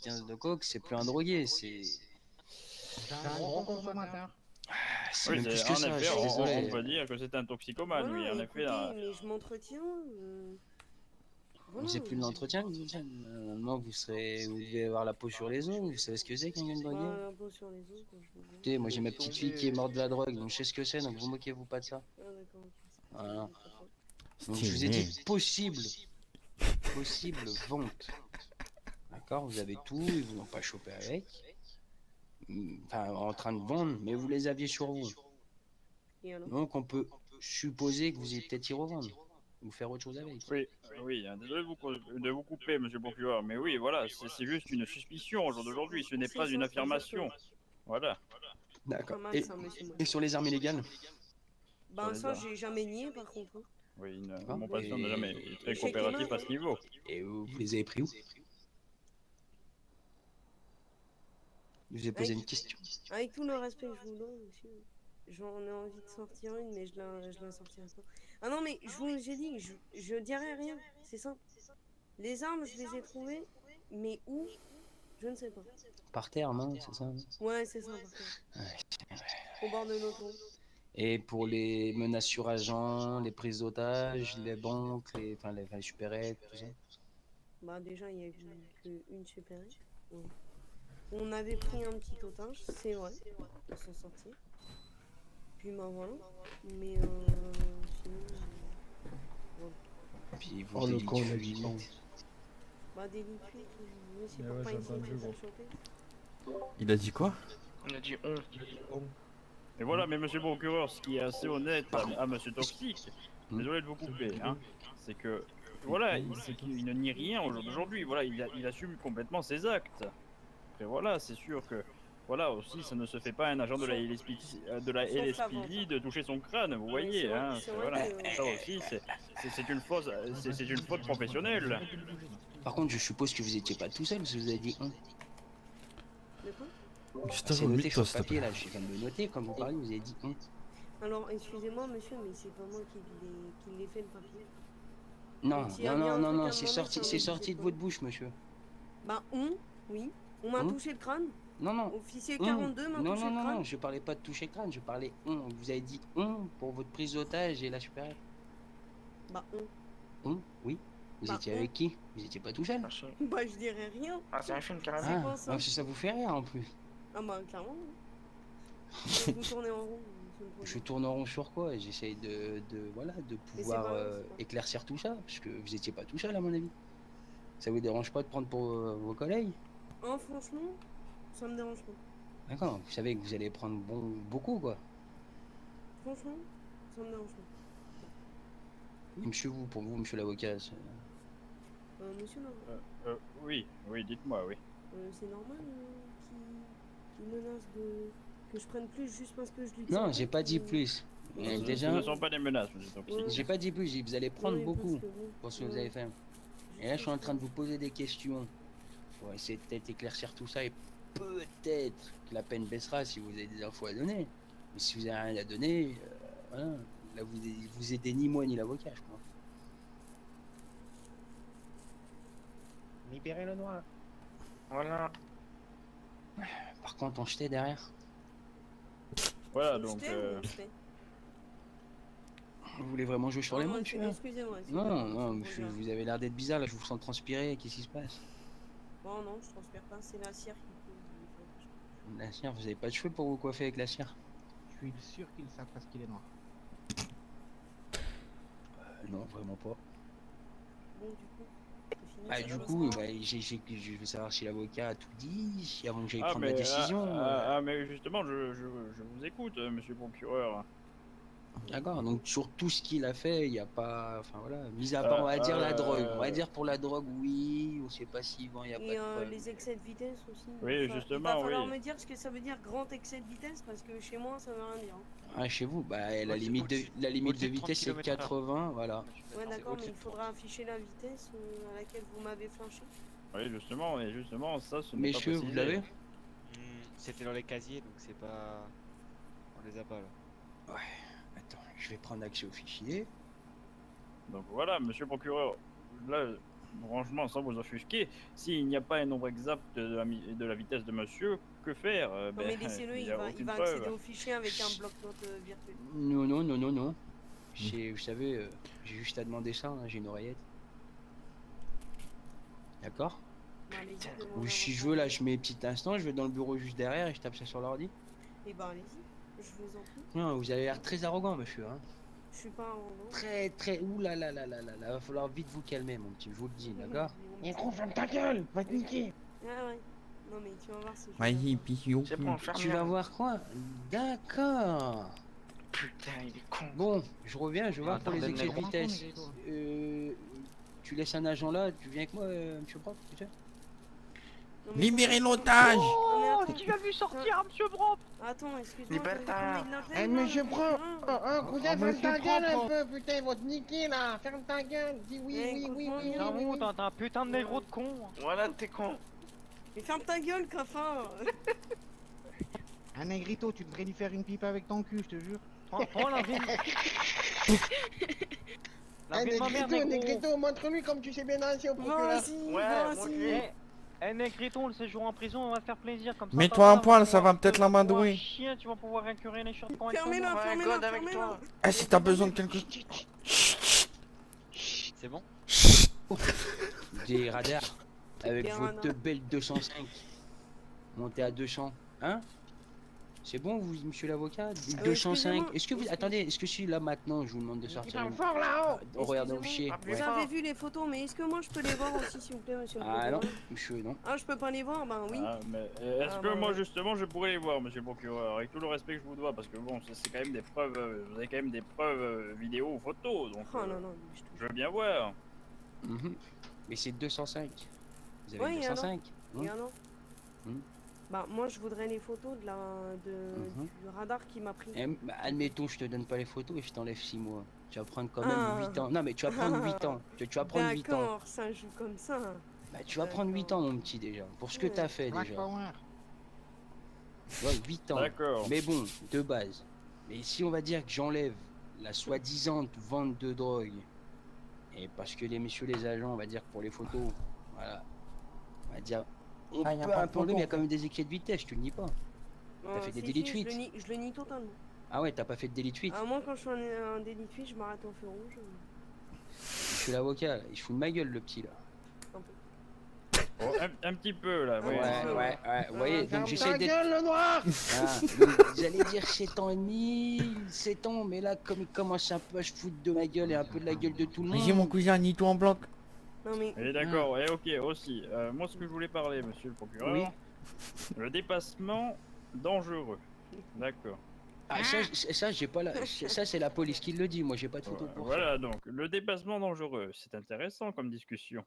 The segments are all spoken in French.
75 de coke, c'est plus un drogué, c'est un gros consommateur. c'est Oui, même plus que en ça, je effet, suis on désolé. peut dire que c'est un toxicomane, oui, Voilà, en effet. écoutez, mais je m'entretiens. Voilà. C'est plus de l'entretien que vous faites. Normalement, vous devez avoir la peau sur les os, vous savez ce que c'est qu'un gars de drogué? Bah, un peu sur les os, quoi, je veux dire. Écoutez, moi j'ai ma petite fille qui est morte de la drogue, donc je sais ce que c'est, donc vous moquez-vous pas de ça. Ah, d'accord, ok. Voilà. Pas trop. Donc je vous ai dit possible vente. D'accord, vous avez tout, ils vous l'ont pas chopé avec. Enfin, en train de vendre, mais vous les aviez sur vous. Et alors? Donc on peut supposer que vous ayez peut-être y revendre, ou faire autre chose avec. Oui, oui, désolé de vous couper, monsieur le procureur, mais oui, voilà, c'est juste une suspicion au jour d'aujourd'hui, ce n'est C'est pas ça, une exactement. affirmation. Voilà. D'accord. Pas mal ça, monsieur Moll. Et sur les armes illégales? Ben, les ça, armes. j'ai jamais nié, par contre. Hein. Oui, D'accord. mon patient n'a jamais été très Check coopératif les mains. à ce niveau. Et vous les avez pris où? Je vous ai posé une question. Avec tout le respect que je vous donne, monsieur, j'en ai envie de sortir une, mais je la sortirai pas. Ah non, mais j'ai dit, je dirai rien, c'est simple. Les armes, je les ai trouvées, mais où? Je ne sais pas. Par terre, non? C'est ça? Ouais, c'est ça, par contre. Ouais. Au bord de l'autoroute. Et pour les menaces sur agents, les prises d'otages, les banques, enfin, les supérettes, tout ça? Bah, déjà, il y a eu qu'une supérette. Ouais. On avait pris un petit otage, c'est vrai, ils sont sortis. Puis bah voilà. Mais sinon. Voilà. Puis vous Oh, le délit con, de on a dit non. fuite. Bah, des lits de fuite, oui, c'est Mais pour ouais, pas j'ai essayer de entendu, se faire gros. choper. Il a dit quoi? On a dit on. Et voilà, mais monsieur le procureur, ce qui est assez honnête à monsieur Toxique, désolé de vous couper, hein, c'est que, voilà, c'est qu'il ne nie rien au jour d'aujourd'hui, voilà, il assume complètement ses actes. Après voilà, c'est sûr que, voilà, aussi, ça ne se fait pas un agent de la LSPD de toucher son crâne, vous voyez, c'est hein, vrai, c'est voilà, vrai que- ça aussi, c'est une fausse, c'est une faute professionnelle. Par contre, je suppose que vous étiez pas tout seul, parce que vous avez dit on. De quoi? Gustavo, C'est noté sur mute-toi, le s'il te papier, plaît. là, je viens de le noter, quand vous parlez, vous avez dit on. Alors, excusez-moi, monsieur, mais c'est pas moi qui l'ai fait le papier. Non, Donc, s'il y a non, bien non, un non, truc à non, me c'est demander, sorti, un c'est mec qui sorti sait de pas. votre bouche, monsieur. Bah, oui. On m'a touché le crâne. Non, non. Officier On. 42 m'a Non, touché non, le non, crâne. non, je parlais pas de toucher le crâne, je parlais on. Vous avez dit on pour votre prise d'otage et la supérette. Bah, On, oui. Vous Bah, étiez on. avec qui? Vous étiez pas tout seul? Bah, je dirais rien. Ah, c'est un film carrément. C'est Ah, quoi ça? parce que ça vous fait rire en plus. Ah, bah, clairement. Vous tournez en rond. monsieur le Je président. tourne en rond sur quoi? J'essaye voilà, de c'est pouvoir pas grave, c'est pas grave. éclaircir tout ça, parce que vous étiez pas tout seul à mon avis. Ça vous dérange pas de prendre pour vos collègues? Hein, franchement, ça me dérange pas. D'accord, vous savez que vous allez prendre beaucoup quoi. Franchement, ça me dérange pas. Et monsieur pour vous, monsieur l'avocat, Monsieur, non. Oui, dites-moi, oui. C'est normal qu'il menace que je prenne plus juste parce que je lui dis. non, j'ai pas dit plus. Mais Ce Déjà, ne sont pas des menaces, monsieur Toxique. j'ai pas dit plus, j'ai dit vous allez prendre Oui, beaucoup parce que bon, pour ce que vous avez fait. Et là, je suis en train de vous poser des questions pour essayer de peut-être éclaircir tout ça et peut-être que la peine baissera si vous avez des infos à donner. Mais si vous avez rien à donner, voilà. Là, vous aidez ni moi ni l'avocat, je crois. Libérez le noir. Voilà. Par contre, on jetait derrière. Voilà, On donc... jetait ou on jetait Vous voulez vraiment jouer sur les Non, mots, monsieur? Excusez-moi. Non, non, je monsieur, regarde. vous avez l'air d'être bizarre, là, je vous sens transpirer, qu'est-ce qui se passe? Bon, non, je transpire pas, c'est la cire qui peut. La cire, vous avez pas de cheveux pour vous coiffer avec la cire? Je suis sûr qu'ils savent parce qu'il est noir. Non, vraiment pas. Bon, du coup, c'est fini. Ah, ça du va, coup, ça va. je veux savoir si l'avocat a tout dit, avant que j'aille Ah prendre mais, ma décision. mais justement, je vous écoute, monsieur le procureur. D'accord, donc sur tout ce qu'il a fait, il n'y a pas. Enfin voilà, mis à part, on va dire la drogue. On va dire pour la drogue, oui, on sait pas s'il vend, il n'y a pas Et de preuve. les excès de vitesse aussi. Oui, Il va justement, falloir oui. me dire ce que ça veut dire grand excès de vitesse parce que chez moi ça veut rien dire. Ah, chez vous, bah, la Au-dessus- limite de au-dessus de 30 vitesse c'est km/h. 80, voilà. Ouais, d'accord, mais au-dessus il de faudra afficher la vitesse à laquelle vous m'avez flanché. Oui, justement, ça, ce n'est pas Messieurs, vous précisé. l'avez? C'était dans les casiers, donc c'est pas... On les a pas là. Ouais, attends, je vais prendre accès au fichier. Donc voilà, monsieur le procureur, là, franchement, sans vous offusquer, s'il n'y a pas un nombre exact de la vitesse de monsieur, que faire? Non, mais laissez-le, il il n'y a va aucune accéder preuve. au fichier avec un bloc-notes virtuel. Non, non, non, non, non. Vous savez, j'ai juste à demander ça, hein, j'ai une oreillette. D'accord? Bah, allez-y, demandez Ou à si votre je veux, là, avocat. je mets petit instant, je vais dans le bureau juste derrière et je tape ça sur l'ordi. Eh ben, allez-y, je vous en prie. Non, vous avez l'air très arrogant, monsieur. Hein. Je suis pas en. Très, très. Ouh là là là là là là. Va falloir vite vous calmer, mon petit, je vous le dis, d'accord? Négro, ferme ta gueule, va te niquer. Ah ouais. Non, mais tu vas voir ce que je Vas-y, vais avoir. pissio. C'est bon, ferme Tu vas voir quoi? D'accord. Putain, il est con. Bon, je reviens, je vais voir pour les Attends, excès de Négro. vitesse. Négro. Tu laisses un agent là, tu viens avec moi, monsieur Brock, putain? Non, mais Libérez pourquoi- l'otage. Non, mais Oh, attends. tu as vu sortir, monsieur Brop? Attends, excuse-moi. Libertard. Eh, monsieur Bro, cousin, ferme monsieur ta gueule un Bro. peu, putain, ils vont te niquer là. Ferme ta gueule, dis oui, Eh, oui, oui, écoute-moi oui, bien. oui, oui. t'as un putain de négro de con. Voilà, t'es con. Mais ferme ta gueule, cafard. Un négrito, tu devrais lui faire une pipe avec ton cul, je te jure. Prends la vie. La Eh, vie de ma mère, négro. négrito, montre-lui comme tu sais bien danser au procureur. Vas-y, Ouais, vas-y. montre-lui. Négrito, le séjour en prison, on va te faire plaisir comme ça. Mets-toi papa, un poil, on ça va peut-être pouvoir- l'amadouer. Chien, tu vas pouvoir récurer les shorts correctement. Fermez-la, Ouais, fermez-la, God avec fermez-la. toi. Ah, si t'as besoin de quelque chose. C'est bon? Des radars. Avec Des votre radars. belle 205. Montez à 200. Hein? C'est bon, vous, monsieur l'avocat? Ah, 205. excusez-moi, Est-ce que vous. excusez- Attendez, est-ce que si là maintenant je vous demande de Il sortir parle une. fort là-haut. Regardez au Excusez-moi. fichier. Ah, plus Ouais. fort. J'avais vu les photos, mais est-ce que moi je peux les voir aussi, s'il vous plaît, monsieur le Ah non, procureur? monsieur, non. Ah, je peux pas les voir? Ben oui. Ah, mais est-ce Ah, que bah, moi ouais. justement je pourrais les voir, monsieur le procureur, avec tout le respect que je vous dois, parce que bon, c'est quand même des preuves, vous avez quand même des preuves vidéo ou photos, donc Oh non, non, mais je te je veux bien voir. Mhm. Mais c'est 205. Vous avez Ouais, et alors 205. Et alors Hmm. Bah, moi je voudrais les photos de Mhm. du radar qui m'a pris. Bah, admettons, je te donne pas les photos et je t'enlève 6 mois. Tu vas prendre quand même Ah. 8 ans. Non, mais tu vas prendre 8 ans. Tu vas prendre 8 ans. D'accord, ça joue comme ça. Bah, tu vas prendre 8 ans, mon petit, déjà. Pour ce que Ouais. t'as fait, Black déjà. Power. Ouais, 8 ans. D'accord. Mais bon, de base. Mais si on va dire que j'enlève la soi-disant vente de drogue, et parce que les messieurs les agents, on va dire que pour les photos, voilà, on va dire, on Ah, y a peut pas un de peu enlever, photo. mais il y a quand même des excès de vitesse, tu le nies pas. fait des délits de fuite. Je le nie totalement. Ah ouais, t'as pas fait de délit de fuite. Ah, moi quand je fais un délit de fuite, je m'arrête au feu rouge. Je suis l'avocat, là. Il se fout de ma gueule, le petit, là. Un peu. Oh, un petit peu là, Ouais, oui. Ouais, vous voyez, donc Ferme j'essaie ta d'être... gueule, le noir. Ah, donc, j'allais dire 7 ans et demi, 7 ans, mais là, comme il commence un peu à se foutre de ma gueule et un peu de la gueule de tout le Vas-y, mon monde... cousin, nie-toi en bloc. Non mais. Et d'accord, et ok aussi. Moi ce que je voulais parler, monsieur le procureur, Oui. le dépassement dangereux. D'accord. Ah, ça j'ai pas la... Ça, c'est la police qui le dit, moi, j'ai pas de photo pour ça. Voilà donc, le dépassement dangereux, c'est intéressant comme discussion.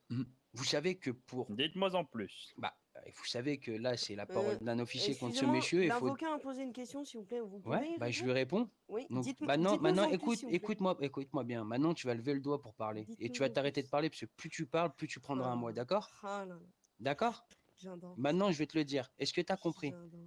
Vous savez que pour... Dites-moi en plus. Bah, vous savez que là, c'est la parole d'un officier contre ce Excusez-moi, monsieur, il faut... l'avocat a posé une question, s'il vous plaît. Vous pouvez Ouais, y bah je répondre lui réponds. Oui, Donc dites-moi. maintenant, dites-moi en plus, écoute, s'il vous plaît. écoute-moi bien. Maintenant, tu vas lever le doigt pour parler. Et tu Dites-nous vas en t'arrêter de plus. parler, parce que plus tu parles, plus tu prendras un mois, d'accord? Ah là là, D'accord? j'adore. Maintenant, je vais te le dire. Est-ce que tu as compris? J'adore.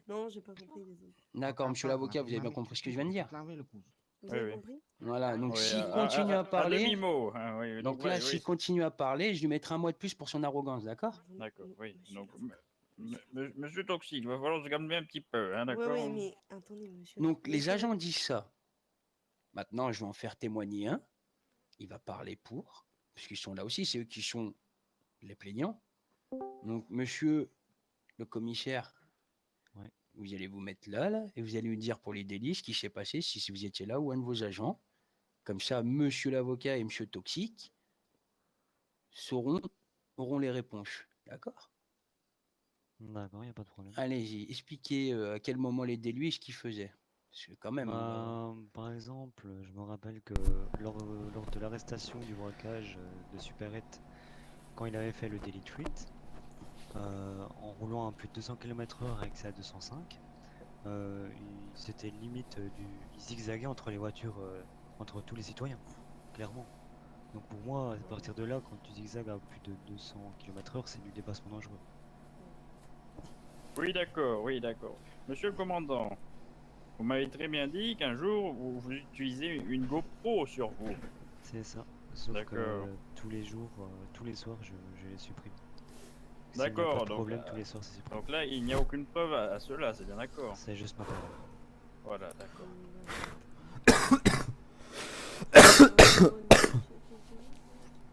Non, j'ai pas compris, désolé. D'accord, monsieur l'avocat, vous avez bien compris ce que je viens de dire. Vous Oui, avez oui. compris? Voilà, donc Oui, s'il continue à À parler... demi-mot. Hein, oui, Donc ouais, là, oui, s'il continue à parler, je lui mettrai un mois de plus pour son arrogance, d'accord? D'accord, oui. Monsieur Donc, l'avocat. monsieur Toxique, il va falloir se calmer un petit peu, hein, Ouais, d'accord? ouais, mais attendez, monsieur. Donc les monsieur- agents disent ça. Maintenant, je vais en faire témoigner un. Il va parler pour, puisqu'ils sont là aussi, c'est eux qui sont les plaignants. Donc, monsieur le commissaire, Ouais. vous allez vous mettre là, et vous allez lui dire pour les délits ce qui s'est passé si vous étiez là ou un de vos agents. Comme ça, monsieur l'avocat et monsieur Toxique auront les réponses. D'accord? D'accord, y a pas de problème. Allez-y, expliquez à quel moment les délits et ce qu'ils faisaient. Parce que quand même. Par exemple, je me rappelle que lors de l'arrestation du braquage de Supérette, quand il avait fait le délit de fuite, en roulant à plus de 200 km/h avec sa 205, c'était limite il zigzaguait entre les voitures, entre tous les citoyens, clairement. Donc pour moi, à partir de là, quand tu zigzagues à plus de 200 km/h, c'est du dépassement dangereux. Oui, d'accord, oui, d'accord. Monsieur le commandant, vous m'avez très bien dit qu'un jour, vous utilisez une GoPro sur vous. C'est ça. sauf que D'accord. tous les jours, tous les soirs, je les supprime. S'il n'y a pas D'accord, de donc, problème, tous les soirs, c'est supprimé. donc là, il n'y a aucune preuve à cela, c'est bien d'accord. C'est juste ma parole. Voilà, d'accord.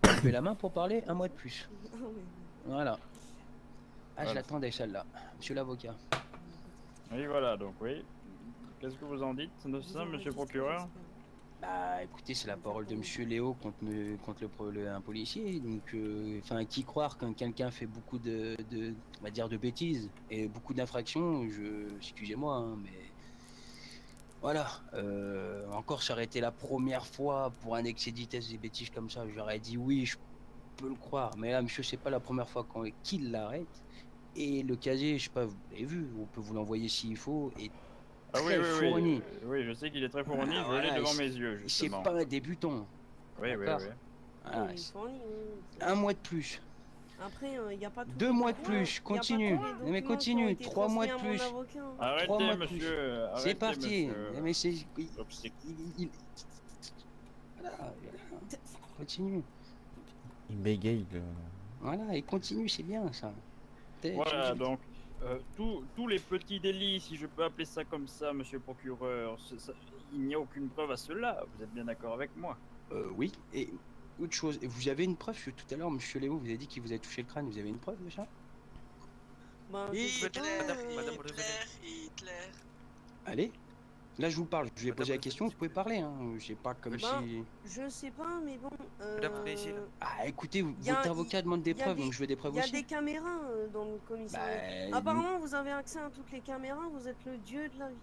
Levez la main pour parler, un mois de plus. Ah ouais. Voilà. Ah, je Voilà. l'attendais celle-là. Monsieur l'avocat. Oui, voilà, donc oui. Qu'est-ce que vous en dites de ça, monsieur le procureur? Bah écoutez, c'est la parole de monsieur Léo contre un policier. Donc, enfin, qui croire quand quelqu'un fait beaucoup on va dire, de bêtises et beaucoup d'infractions, excusez-moi, hein, mais voilà. Encore, ça aurait été la première fois pour un excès de vitesse des bêtises comme ça, j'aurais dit oui, je peux le croire. Mais là, monsieur, c'est pas la première fois qu'il l'arrête. Et le casier, je sais pas, vous l'avez vu, on peut vous l'envoyer s'il faut, est Ah oui, très oui, oui. fourni. Oui, je sais qu'il est très fourni, Ah, je l'ai voilà, devant mes yeux, C'est justement. pas un débutant. Oui, oui, D'accord. oui. Voilà, Il est fourni, hein. un mois de plus, Après, il n'y a pas tous 2 les mois de documents- plus, y a pas continue. tous les Non, mais documents qui ont continue, été 3 mois de transmis à mon plus. avocat, hein. 3 Arrêtez, mois de plus. monsieur. C'est Arrêtez, parti. monsieur. Mais c'est. Obsèque. Voilà, continue. Il bégaye. Voilà, et continue, c'est bien ça. Voilà, donc, tous les petits délits, si je peux appeler ça comme ça, monsieur le procureur, il n'y a aucune preuve à cela, vous êtes bien d'accord avec moi? Oui, et autre chose, et vous avez une preuve, parce que tout à l'heure, monsieur Léo vous avez dit qu'il vous a touché le crâne, vous avez une preuve de ça? Ben, je sais pas, Madame Hitler. Allez, là je vous parle, je vous ai Madame posé la le question, vous pouvez parler, hein. C'est pas comme Ben, si... je sais pas, mais bon. Madame Bézil. Ah écoutez, y a- votre avocat demande des y a preuves, des- donc je veux des preuves Il y a aussi. des caméras dans le commissariat. Bah, Apparemment, vous avez accès à toutes les caméras, vous êtes le dieu de la ville.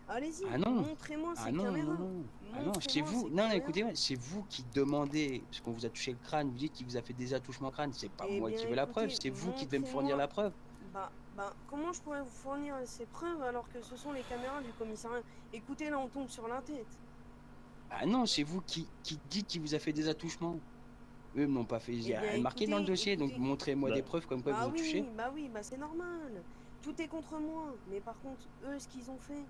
Allez-y, Ah non. montrez-moi ces Ah non, caméras. non, non. Ah non, c'est Montrez-moi vous. ces Non, caméras. écoutez, c'est vous qui demandez, parce qu'on vous a touché le crâne, vous dites qu'il vous a fait des attouchements au crâne. C'est pas Eh moi bien, qui veux la preuve, écoutez, c'est vous qui devez me fournir la preuve. Bah, comment je pourrais vous fournir ces preuves alors que ce sont les caméras du commissariat? Écoutez, là, on tombe sur la tête. Ah non, c'est vous qui dites qu'il vous a fait des attouchements. Eux n'ont pas fait. Il y a Eh bien, rien marqué dans le écoutez, dossier, donc écoutez. montrez-moi Bah. des preuves comme quoi vous vous touchez. Bah c'est normal. Tout est contre moi. Mais par contre, eux, ce qu'ils ont fait,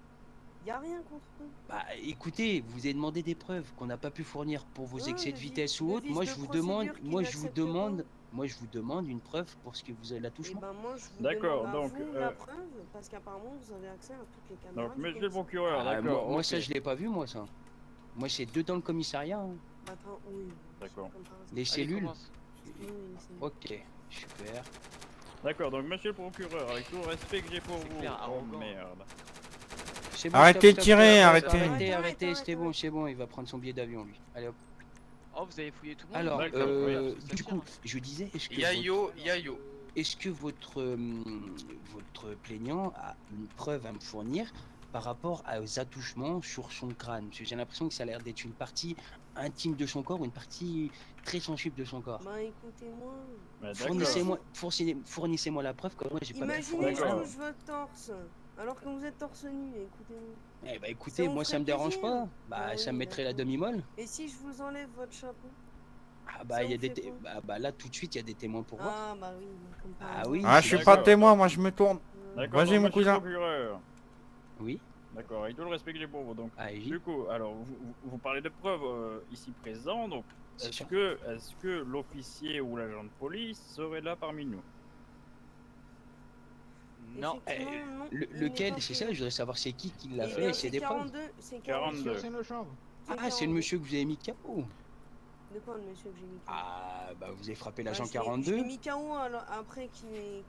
y a rien contre eux. Bah écoutez, vous avez demandé des preuves qu'on n'a pas pu fournir pour vos Ouais, excès de le vitesse vice- ou le autre. vice Moi de je vous procédure demande, qui moi je vous n'accepte pas. demande, moi je vous demande une preuve pour ce que vous avez Et l'attouchement. ben moi, je vous D'accord, demande à donc, vous la preuve, parce qu'apparemment, vous avez accès à toutes les caméras. Donc, du monsieur le commissariat. procureur, Ah, d'accord. moi ok. ça je l'ai pas vu moi ça. Moi c'est deux dans le commissariat. Hein. Attends, oui. D'accord. comme par hasard. Les cellules. Oui, c'est- Ok, super. D'accord, donc monsieur le procureur, avec tout le respect que j'ai pour vous. clair, Oh arrogant. merde. C'est bon, Arrêtez de tirer, arrêtez. Arrêtez, Arrête, c'était bon, arrête. c'est bon, il va prendre son billet d'avion lui. Allez hop. Oh, vous avez fouillé tout le monde. Alors, D'accord, oui. du coup, je disais, est-ce que, Yayo, Yayo. est-ce que votre plaignant a une preuve à me fournir par rapport aux attouchements sur son crâne? Parce que j'ai l'impression que ça a l'air d'être une partie intime de son corps ou une partie très sensible de son corps. Bah écoutez-moi. Bah, d'accord. Fournissez-moi la preuve que moi j'ai pas Imaginez, je D'accord. touche votre torse. Alors que vous êtes torse nu, écoutez-moi. Eh bah écoutez, Ça vous moi ça ferait me dérange plaisir. pas. Bah Ah ça oui, me mettrait la d'accord. demi-molle. Et si je vous enlève votre chapeau? Ah bah Ça il y a vous des fait quoi bah là tout de suite il y a des témoins pour voir. Ah bah oui, comme par Ah hasard. oui. Ah, je suis pas D'accord. témoin, moi je me tourne. D'accord, Vas-y, donc, mon monsieur le cousin. procureur. Oui. D'accord, avec tout le respect que j'ai pour vous. Donc, Allez-y. du coup, alors, vous parlez de preuves ici présents, donc C'est est-ce sûr. que l'officier ou l'agent de police serait là parmi nous? Non. Effectivement, non, il n'est Lequel, pas c'est fait. ça, je voudrais savoir c'est qui l'a Eh fait bien, et c'est des preuves. 42, c'est 42. 42. C'est le chanvre. Ah, c'est le 42. monsieur que vous avez mis KO. De quoi le monsieur que j'ai mis KO? Ah, bah vous avez frappé Bah, l'agent je l'ai 42. mis KO alors, après qu'il m'ait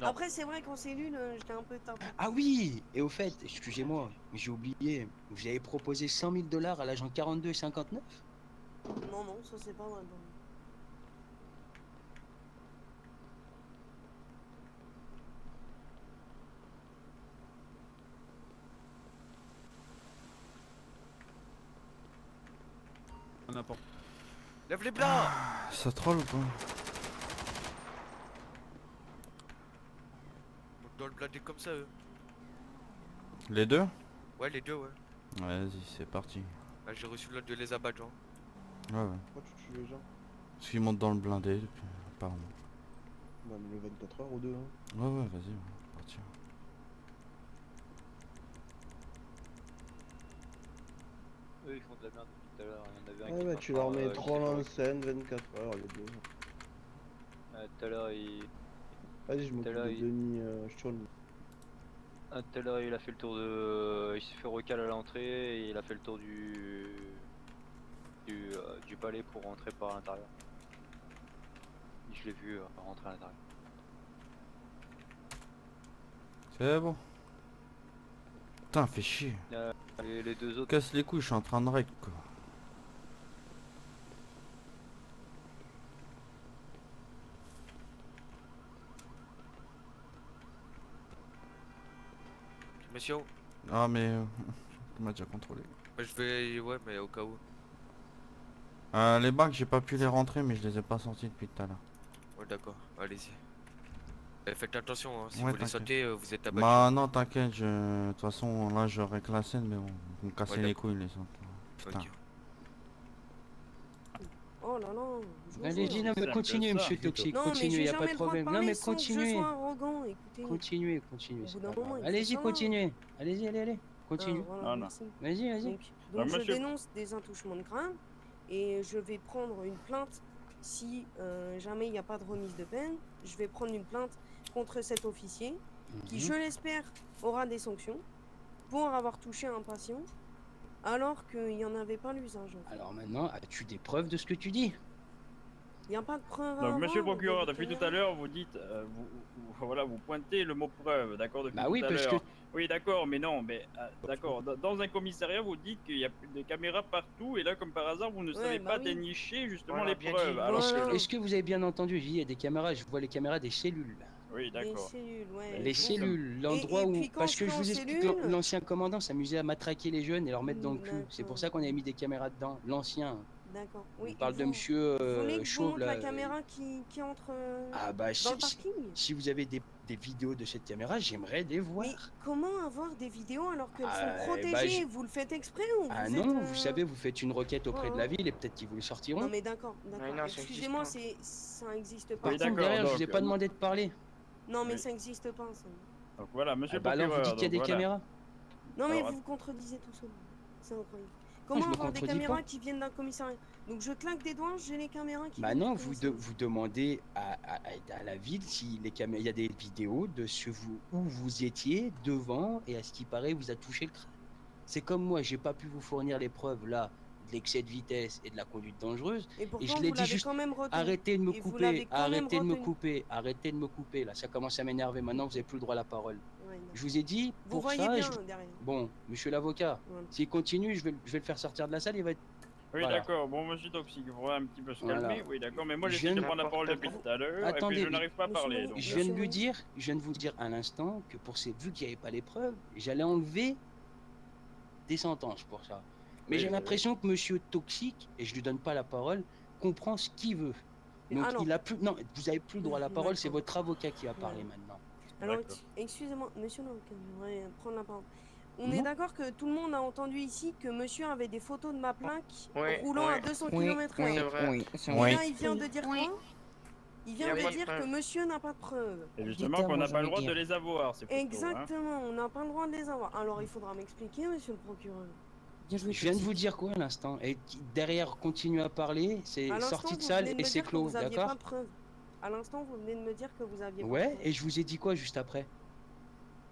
Non. Après, c'est vrai qu'en cellule, j'étais un peu tapé. Ah oui, et au fait, excusez-moi, j'ai oublié, vous avez proposé 100 000 $ à l'agent 42,59. Non, non, ça c'est pas vrai. non. N'importe. Lève les blancs. Ah, ça troll ou pas? On doit le blader comme ça, eux. Les deux? Ouais, les deux, ouais. Vas-y, c'est parti. Bah, j'ai reçu l'ordre de les abattre, genre. Ouais, ouais. Pourquoi tu tues les gens? Parce qu'ils montent dans le blindé depuis. Apparemment. Bah, mais le 24 heures ou deux, hein. Ouais, ouais, vas-y, on va partir. Eux ils font de la merde depuis tout à l'heure. Il y en avait un Ouais, qui bah passe tu par, leur mets je sais 3 pas où. lances 24 heures, les deux. Tout à l'heure il. Vas-y, je Tout à m'occupe l'heure de il. Denis Sturm. Tout à l'heure il a fait le tour de. Il s'est fait recal à l'entrée et il a fait le tour du palais pour rentrer par l'intérieur. Je l'ai vu rentrer à l'intérieur. C'est bon. Putain, fais chier. Les deux autres. Casse les couilles, je suis en train de règle quoi. Monsieur, Ah mais... tu m'as déjà contrôlé. bah, je vais. Ouais, mais au cas où. Les bacs, j'ai pas pu les rentrer, mais je les ai pas sortis depuis tout à l'heure. Ouais, d'accord, allez-y. Faites attention, hein. Si Ouais, vous voulez t'inquiète. sauter, vous êtes abattu. Bah non, t'inquiète, de toute façon, là, j'aurais que la scène, mais bon, vous me cassez Ouais, les d'accord. couilles, les autres. Putain. Ok. Oh là là. je vous Allez-y, jure. non, mais C'est continuez, un peu ça. monsieur Toxique, Non, mais continuez, j'ai y a pas jamais de le droit de problème. Non, parler mais sans que je continuez. sois arrogant, écoutez. Continuez, Au c'est bout d'un pas grave. moment, il faut Allez-y, savoir. continuez. Allez-y, allez, continue. Voilà, Voilà. merci. Vas-y, vas-y. Donc je monsieur- dénonce des attouchements de crâne et je vais prendre une plainte si jamais il n'y a pas de remise de peine. Je vais prendre une plainte contre cet officier qui, Mhm. je l'espère, aura des sanctions pour avoir touché un patient alors qu'il n'y en avait pas l'usage. En fait. Alors maintenant, as-tu des preuves de ce que tu dis? Il n'y a pas de preuve. Donc, à monsieur le avoir, procureur, des depuis tout à caméras. l'heure, vous dites, voilà, vous pointez le mot preuve, d'accord, depuis Bah tout oui, à parce l'heure. que... Oui, d'accord, mais non, mais d'accord. Dans un commissariat, vous dites qu'il y a des caméras partout, et là, comme par hasard, vous ne Ouais, savez bah pas oui. dénicher justement Voilà, les bien preuves. dit. Alors Est-ce Voilà. est-ce que vous avez bien entendu? J'ai dit, il y a des caméras, je vois les caméras des cellules. Là. oui, Les d'accord. cellules, ouais. Les vous, cellules, l'endroit et où... puis quand Parce je que je serai en vous explique, cellule- l'ancien commandant s'amusait à matraquer les jeunes et leur mettre dans le cul. C'est pour ça qu'on avait mis des caméras dedans. L'ancien. D'accord. On Oui, parle et de vous- monsieur Vous voulez que je vous Chauve montre là. la caméra qui entre Ah bah dans si, le parking? si vous avez des vidéos de cette caméra, j'aimerais les voir. Mais comment avoir des vidéos alors qu'elles Ah, sont bah, protégées? Vous le faites exprès ou Ah vous non, êtes, vous savez, vous faites une requête auprès de la Oh. ville et peut-être qu'ils vous le sortiront. Non mais d'accord, non, d'accord. ça existe Excusez-moi, pas. ça existe pas. Par Oui, contre, d'accord, derrière, je vous ai donc, pas demandé de parler. Non mais Oui. ça existe pas ça. Donc voilà, monsieur Ah le bah alors procureur. vous dites qu'il y a des donc, voilà. caméras. Non mais Alors, vous vous contredisez tout seul. C'est incroyable. je Comment me avoir des contredis caméras pas. qui viennent d'un commissariat? Donc je claque des doigts, j'ai les caméras qui Bah viennent non, du commissariat. vous demandez à la ville si les caméras, il y a des vidéos de où vous étiez devant et à ce qui paraît vous a touché le crâne. C'est comme moi, j'ai pas pu vous fournir les preuves là de l'excès de vitesse et de la conduite dangereuse. Et pourtant je l'ai vous dit l'avez juste, quand même retenu. Arrêtez de me Et vous l'avez couper, quand même arrêtez de me retenu. couper, arrêtez de me couper là, ça commence à m'énerver. Maintenant vous avez plus le droit à la parole. Ouais, non. Je vous ai dit Vous pour voyez ça. bien derrière. Bon, monsieur l'avocat, Voilà. s'il continue, je vais le faire sortir de la salle, il va être... Oui, Voilà. d'accord. Bon, monsieur Toxique, il faudrait un petit peu se calmer. Voilà. Oui, d'accord. Mais moi, Je j'essaie de viens de- prendre la parole depuis tout à l'heure, et Attendez, puis je n'arrive pas à monsieur parler. Moreau, Donc. Je viens de Monsieur lui dire, je viens de vous dire à l'instant que vu qu'il n'y avait pas les preuves, j'allais enlever des sentences pour ça. Mais Oui, j'ai oui, l'impression que monsieur Toxique, et je lui donne pas la parole, comprend ce qu'il veut. Donc Alors- il a plus, non, vous avez plus le droit à la parole, c'est D'accord. votre avocat qui va parler Voilà. maintenant. Alors, D'accord. excusez-moi, monsieur l'avocat, j'aimerais prendre la parole. On est Non. d'accord que tout le monde a entendu ici que monsieur avait des photos de ma plaque Ouais, roulant à ouais. 200 Oui, km/h. C'est vrai. oui, Et là, il vient de dire quoi? Il vient Y a de pas de dire que preuve. monsieur n'a pas de preuves. Et justement, Dites-moi, qu'on n'a j'ai pas le envie droit de de dire. les avoir, ces photos. Hein. Exactement, on n'a pas le droit de les avoir. Alors, il faudra m'expliquer, monsieur le procureur. Bien joué, Je viens de Toxique. vous dire quoi à l'instant, et derrière continue à parler, c'est À l'instant, sorti de vous salle venez de et me c'est dire que clos, vous aviez d'accord? pas de preuves. À l'instant, vous venez de me dire que vous aviez pas de Ouais, preuves. et je vous ai dit quoi juste après?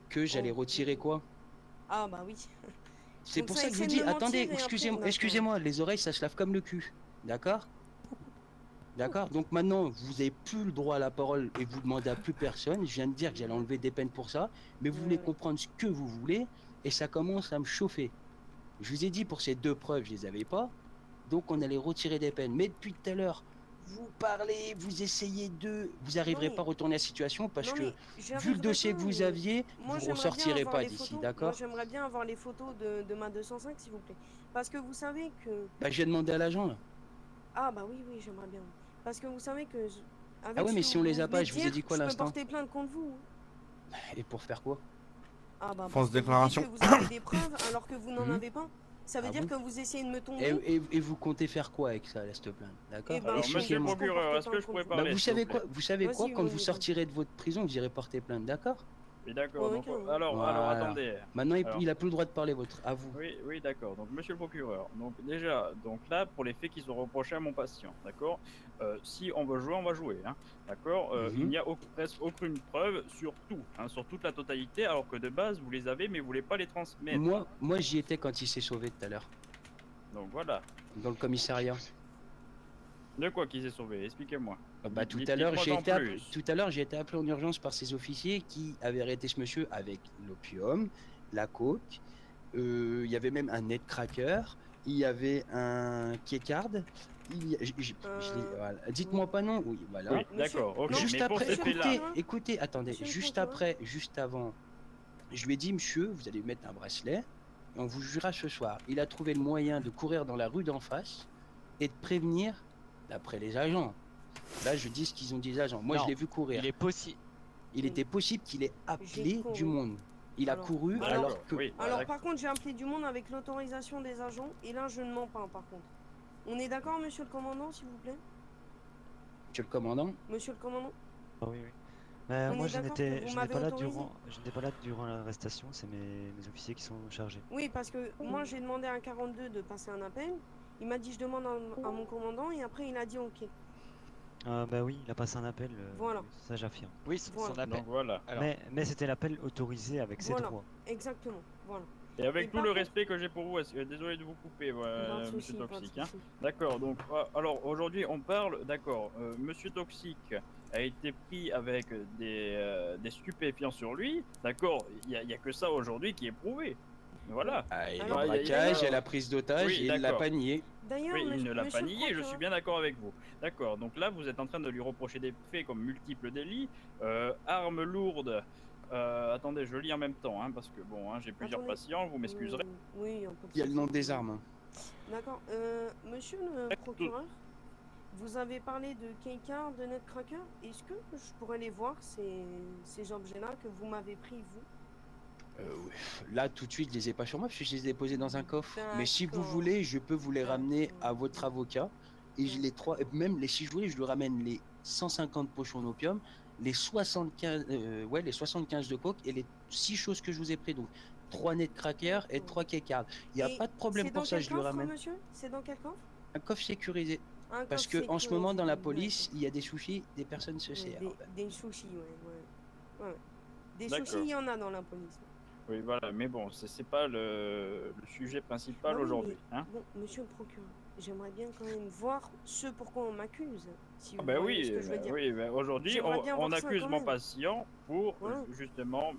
Que j'allais Oh. retirer quoi? Ah bah oui. C'est Donc pour ça ça que je vous essaie de dis, me mentir attendez, et après, excusez-moi, d'accord. excusez-moi, les oreilles ça se lave comme le cul, d'accord? D'accord? Donc maintenant, vous n'avez plus le droit à la parole et vous demandez à plus personne. Je viens de dire que j'allais enlever des peines pour ça, mais vous voulez Ouais. comprendre ce que vous voulez et ça commence à me chauffer. Je vous ai dit pour ces deux preuves, je les avais pas, donc on allait retirer des peines. Mais depuis tout à l'heure, vous parlez, vous essayez vous n'arriverez mais- pas à retourner la situation parce Non, que mais vu le j'arriverai dossier pas, que vous mais aviez, moi, vous j'aimerais bien ressortirez avoir pas les d'ici, photos. d'accord? Moi, j'aimerais bien avoir les photos de ma 205, s'il vous plaît. Parce que vous savez que... Bah, je vais demander à l'agent là. Ah bah oui, oui, j'aimerais bien. Parce que vous savez que... Avec Ah ouais, ce mais que si on les a vous pas, venez je de vous ai dire, dit quoi à je peux l'instant? porter plainte contre vous. Hein. Et pour faire quoi? Ah bah Fausse parce que vous dites déclaration. que vous avez des preuves alors que vous n'en Mhm. avez pas. Ça veut Ah dire bon? que vous essayez de me tomber. Et vous comptez faire quoi avec ça, laisse te plaindre, d'accord? Eh ben, Alors, monsieur le Expliquez-moi. procureur, est-ce que je pourrais Bah, parler vous s'il savez vous plaît quoi, vous savez quoi, Vas-y, quand on vous y va. sortirez de votre prison, vous irez porter plainte, d'accord? Oui, d'accord. Ouais, Donc, carrément. alors, Voilà. attendez. Maintenant, Alors- il a plus le droit de parler, votre. À vous. Oui, oui, d'accord. Donc, monsieur le procureur, donc déjà, donc là, pour les faits qui sont reprochés à mon patient, d'accord. Si on veut jouer, on va jouer, hein, d'accord. Il Mhm. n'y a presque aucune preuve sur tout, hein, sur toute la totalité, alors que de base, vous les avez, mais vous voulez pas les transmettre. Moi, j'y étais quand il s'est sauvé tout à l'heure, Donc voilà. dans le commissariat. De quoi qu'il s'est sauvé? Expliquez-moi. Bah, tout Dites- à l'heure, dites-moi j'ai en été plus. j'ai été appelé en urgence par ces officiers qui avaient arrêté ce monsieur avec l'opium, la coke. Il y avait même un netcracker. Il y avait un keycard. Voilà. Dites-moi pas non. Oui, voilà. Oui, Monsieur- d'accord, ok. non, Juste mais pour après, ces faits-là, écoutez, attendez, Monsieur le juste procureur. après, juste avant, je lui ai dit, monsieur, vous allez mettre un bracelet, et on vous jugera ce soir. Il a trouvé le moyen de courir dans la rue d'en face et de prévenir, d'après les agents. Là, je dis ce qu'ils ont dit les agents. Moi, Non, je l'ai vu courir. Il est possible. Il était possible qu'il ait appelé couru. du monde. Il a Alors- couru alors- alors que... oui, Alors, d'accord. par contre, j'ai appelé du monde avec l'autorisation des agents, et là, je ne mens pas, par contre. On est d'accord, monsieur le commandant, s'il vous plaît? Monsieur le commandant, Monsieur le commandant? Ah oui, oui. Mais On moi, est d'accord que vous je n'étais m'avez pas là autorisé je n'étais pas là durant l'arrestation, c'est mes officiers qui sont chargés. Oui, parce que moi, j'ai demandé à un 42 de passer un appel. Il m'a dit, je demande à mon commandant, et après, il a dit, ok. Bah oui, il a passé un appel, Voilà. ça j'affirme. Oui, c'est Voilà. son appel. Donc voilà. Alors, Mais c'était l'appel autorisé avec ses Voilà. droits. Exactement, voilà. Et avec Et tout par le contre- respect que j'ai pour vous, désolé de vous couper, Pas de monsieur souci, pas de Toxique. Hein. souci. D'accord, donc alors aujourd'hui on parle, d'accord, monsieur Toxique a été pris avec des stupéfiants sur lui, d'accord, il y a que ça aujourd'hui qui est prouvé. Voilà. il y a Alors, le braquage, il y a la prise d'otage, Oui, et il l'a d'accord. pas nié. D'ailleurs, Oui, il ne l'a monsieur pas le nié, je suis procureur, bien d'accord avec vous. D'accord, donc là vous êtes en train de lui reprocher des faits comme multiples délits, armes lourdes. Attendez, je lis en même temps, hein, parce que bon, hein, j'ai plusieurs Attendez. patients, vous m'excuserez. Oui, un peu de Il y a le souci. nom des armes. Hein. D'accord. Monsieur le procureur, vous avez parlé de keycard, de netcracker. Est-ce que je pourrais les voir, ces objets-là que vous m'avez pris, vous? Oui. Là, tout de suite, je les ai pas sur moi parce que je les ai posés dans un coffre. Mais si vous D'accord. voulez, je peux vous les ramener à D'accord. votre avocat. Et je les trois, même les 6 jouets, je lui ramène les 150 pochons d'opium, les 75, les 75 de coke et les 6 choses que je vous ai pris. Donc 3 netcrackers et 3 keycards. Il n'y a Et pas de problème c'est dans pour ça, quel je lui coffre, ramène. monsieur? C'est dans quel coffre? Un coffre sécurisé. Un Parce coffre que en ce moment, dans la sécurisé, police, d'accord. il y a des soucis, des personnes se Ouais, serrent. des sushis, ouais. Des D'accord. sushis, il y en a dans la police. Oui, voilà, mais bon, c'est pas le sujet principal Ah oui, aujourd'hui. mais- Hein. Bon, monsieur le procureur, j'aimerais bien quand même voir ce pourquoi on m'accuse. Si vous Ben voyez oui, ce que je veux dire. oui, aujourd'hui, J'aimerais bien on voir ça accuse quand mon même. patient pour Voilà. justement,